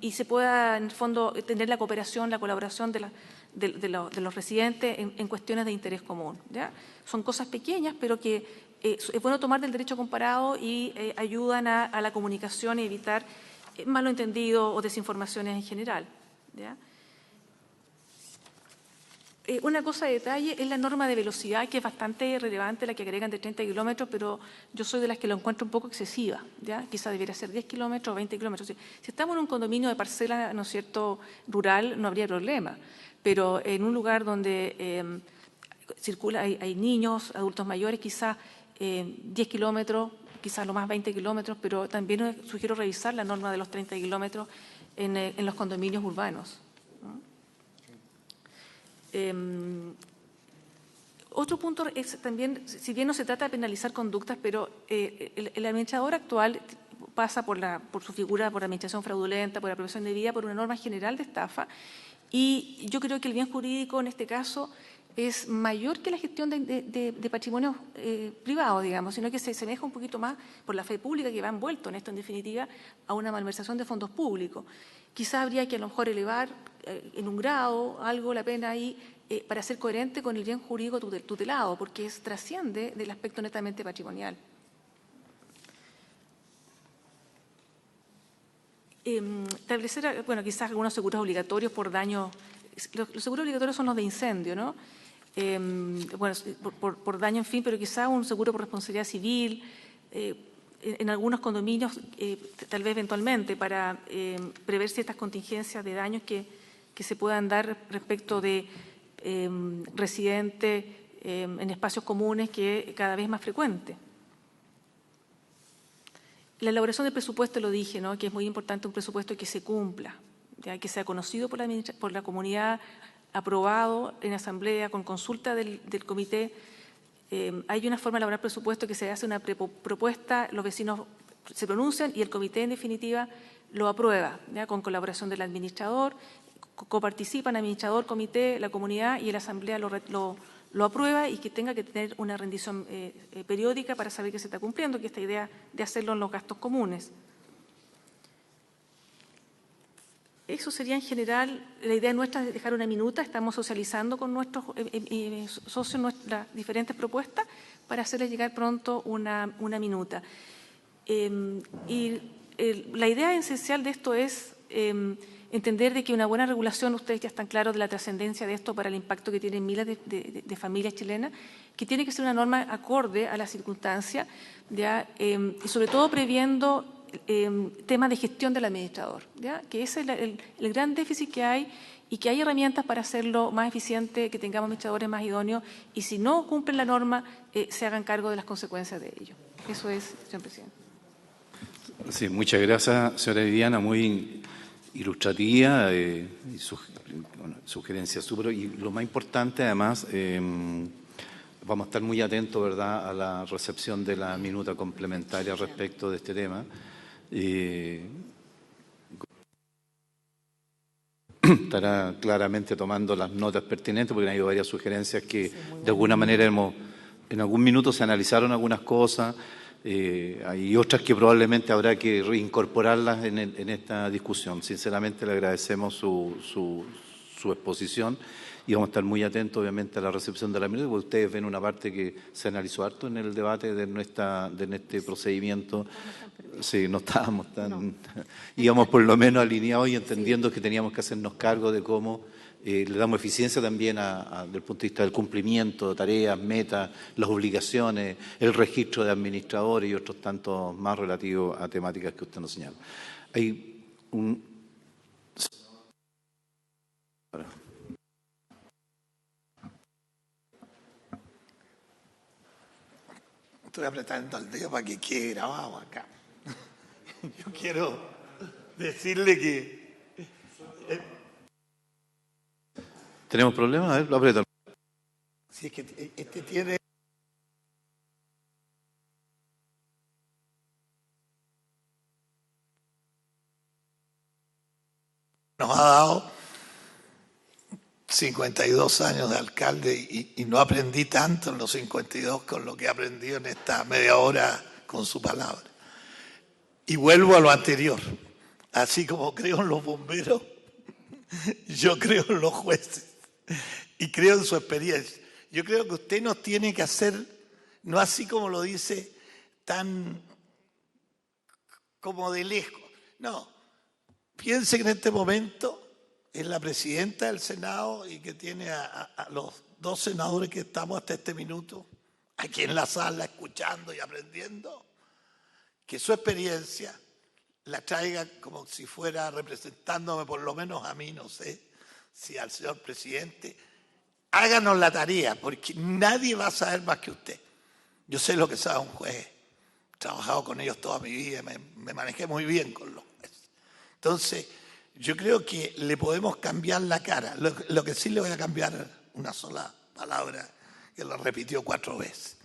Y se pueda, en el fondo, tener la cooperación, la colaboración de los residentes en cuestiones de interés común, ¿ya? Son cosas pequeñas, pero que es bueno tomar del derecho comparado y ayudan a la comunicación y evitar malos entendidos o desinformaciones en general, ¿ya? Una cosa de detalle es la norma de velocidad, que es bastante relevante, la que agregan de 30 kilómetros, pero yo soy de las que lo encuentro un poco excesiva, ¿ya? Quizá debería ser 10 kilómetros o 20 kilómetros. Si estamos en un condominio de parcela, ¿no es cierto?, rural, no habría problema, pero en un lugar donde hay niños, adultos mayores, quizá 10 kilómetros, quizás lo más 20 kilómetros, pero también sugiero revisar la norma de los 30 kilómetros en los condominios urbanos, ¿no? Otro punto es también, si bien no se trata de penalizar conductas, pero el administrador actual pasa por su figura, por administración fraudulenta, por apropiación indebida, por una norma general de estafa, y yo creo que el bien jurídico en este caso es mayor que la gestión de patrimonio privado, digamos, sino que se asemeja un poquito más por la fe pública que va envuelto en esto, en definitiva, a una malversación de fondos públicos. Quizás habría que a lo mejor elevar en un grado algo la pena ahí para ser coherente con el bien jurídico tutelado, porque trasciende del aspecto netamente patrimonial. Establecer, bueno, quizás algunos seguros obligatorios por daño. Los seguros obligatorios son los de incendio, ¿no? Bueno, por daño, en fin, pero quizá un seguro por responsabilidad civil, en algunos condominios, tal vez eventualmente, para prever ciertas contingencias de daños que se puedan dar respecto de residentes en espacios comunes, que cada vez es más frecuente. La elaboración del presupuesto, lo dije, ¿no? Que es muy importante un presupuesto que se cumpla, ¿ya? Que sea conocido por la comunidad, aprobado en asamblea, con consulta del comité. Hay una forma de elaborar presupuesto que se hace una propuesta, los vecinos se pronuncian y el comité, en definitiva, lo aprueba, ¿ya? Con colaboración del administrador, coparticipan administrador, comité, la comunidad, y la asamblea lo aprueba, y que tenga que tener una rendición periódica para saber que se está cumpliendo, que esta idea de hacerlo en los gastos comunes. Eso sería en general, la idea nuestra es dejar una minuta, estamos socializando con nuestros socios nuestras diferentes propuestas para hacerles llegar pronto una minuta. La idea esencial de esto es entender de que una buena regulación, ustedes ya están claros de la trascendencia de esto para el impacto que tienen miles de familias chilenas, que tiene que ser una norma acorde a las circunstancias, ¿ya? Y sobre todo previendo temas de gestión del administrador, ¿ya? Que ese es el gran déficit que hay, y que hay herramientas para hacerlo más eficiente, que tengamos administradores más idóneos, y si no cumplen la norma, se hagan cargo de las consecuencias de ello. Eso es, señor presidente. Sí, muchas gracias, señora Viviana, muy ilustrativa, y sugerencias súper. Y lo más importante, además, vamos a estar muy atentos, ¿verdad?, a la recepción de la minuta complementaria respecto de este tema. Estará claramente tomando las notas pertinentes, porque han habido varias sugerencias que de alguna manera en algún minuto se analizaron algunas cosas, hay otras que probablemente habrá que reincorporarlas en esta discusión. Sinceramente le agradecemos su exposición, y vamos a estar muy atentos, obviamente, a la recepción de la minuta, porque ustedes ven una parte que se analizó harto en el debate de este procedimiento. Sí, no estábamos tan... No. Íbamos por lo menos alineados y entendiendo que teníamos que hacernos cargo de cómo le damos eficiencia también desde el punto de vista del cumplimiento de tareas, metas, las obligaciones, el registro de administradores y otros tantos más relativos a temáticas que usted nos señala. Hay un... Estoy apretando el dedo para que quede grabado acá. Yo quiero decirle que... ¿Tenemos problemas? A ver, lo aprieto. Si es que este tiene... Nos ha dado 52 años de alcalde y no aprendí tanto en los 52 con lo que he aprendido en esta media hora con su palabra. Y vuelvo a lo anterior. Así como creo en los bomberos, yo creo en los jueces y creo en su experiencia. Yo creo que usted nos tiene que hacer, no así como lo dice, tan como de lejos. No, piense que en este momento es la presidenta del Senado y que tiene a los 2 senadores que estamos hasta este minuto aquí en la sala escuchando y aprendiendo, que su experiencia la traiga como si fuera representándome, por lo menos a mí, no sé si al señor presidente. Háganos la tarea, porque nadie va a saber más que usted. Yo sé lo que sabe un juez, he trabajado con ellos toda mi vida, me manejé muy bien con los jueces. Entonces, yo creo que le podemos cambiar la cara. Lo que sí le voy a cambiar una sola palabra, que lo repitió 4 veces.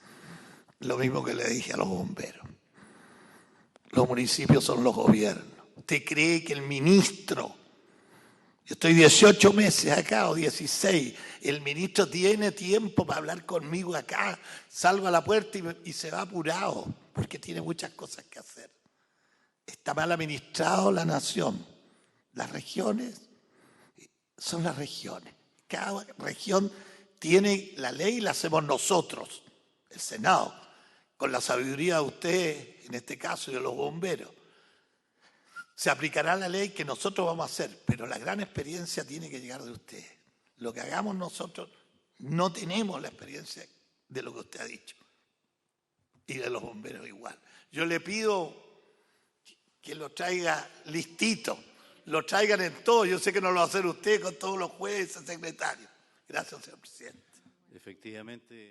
Lo mismo que le dije a los bomberos. Los municipios son los gobiernos. ¿Usted cree que el ministro, yo estoy 18 meses acá o 16, el ministro tiene tiempo para hablar conmigo acá? Salgo a la puerta y se va apurado porque tiene muchas cosas que hacer. Está mal administrado la nación. Las regiones son las regiones. Cada región tiene la ley y la hacemos nosotros, el Senado, con la sabiduría de ustedes, en este caso, y de los bomberos. Se aplicará la ley que nosotros vamos a hacer, pero la gran experiencia tiene que llegar de ustedes. Lo que hagamos nosotros, no tenemos la experiencia de lo que usted ha dicho. Y de los bomberos igual. Yo le pido que lo traiga listito, lo traigan en todo. Yo sé que no lo va a hacer usted con todos los jueces, secretarios. Gracias, señor presidente. Efectivamente.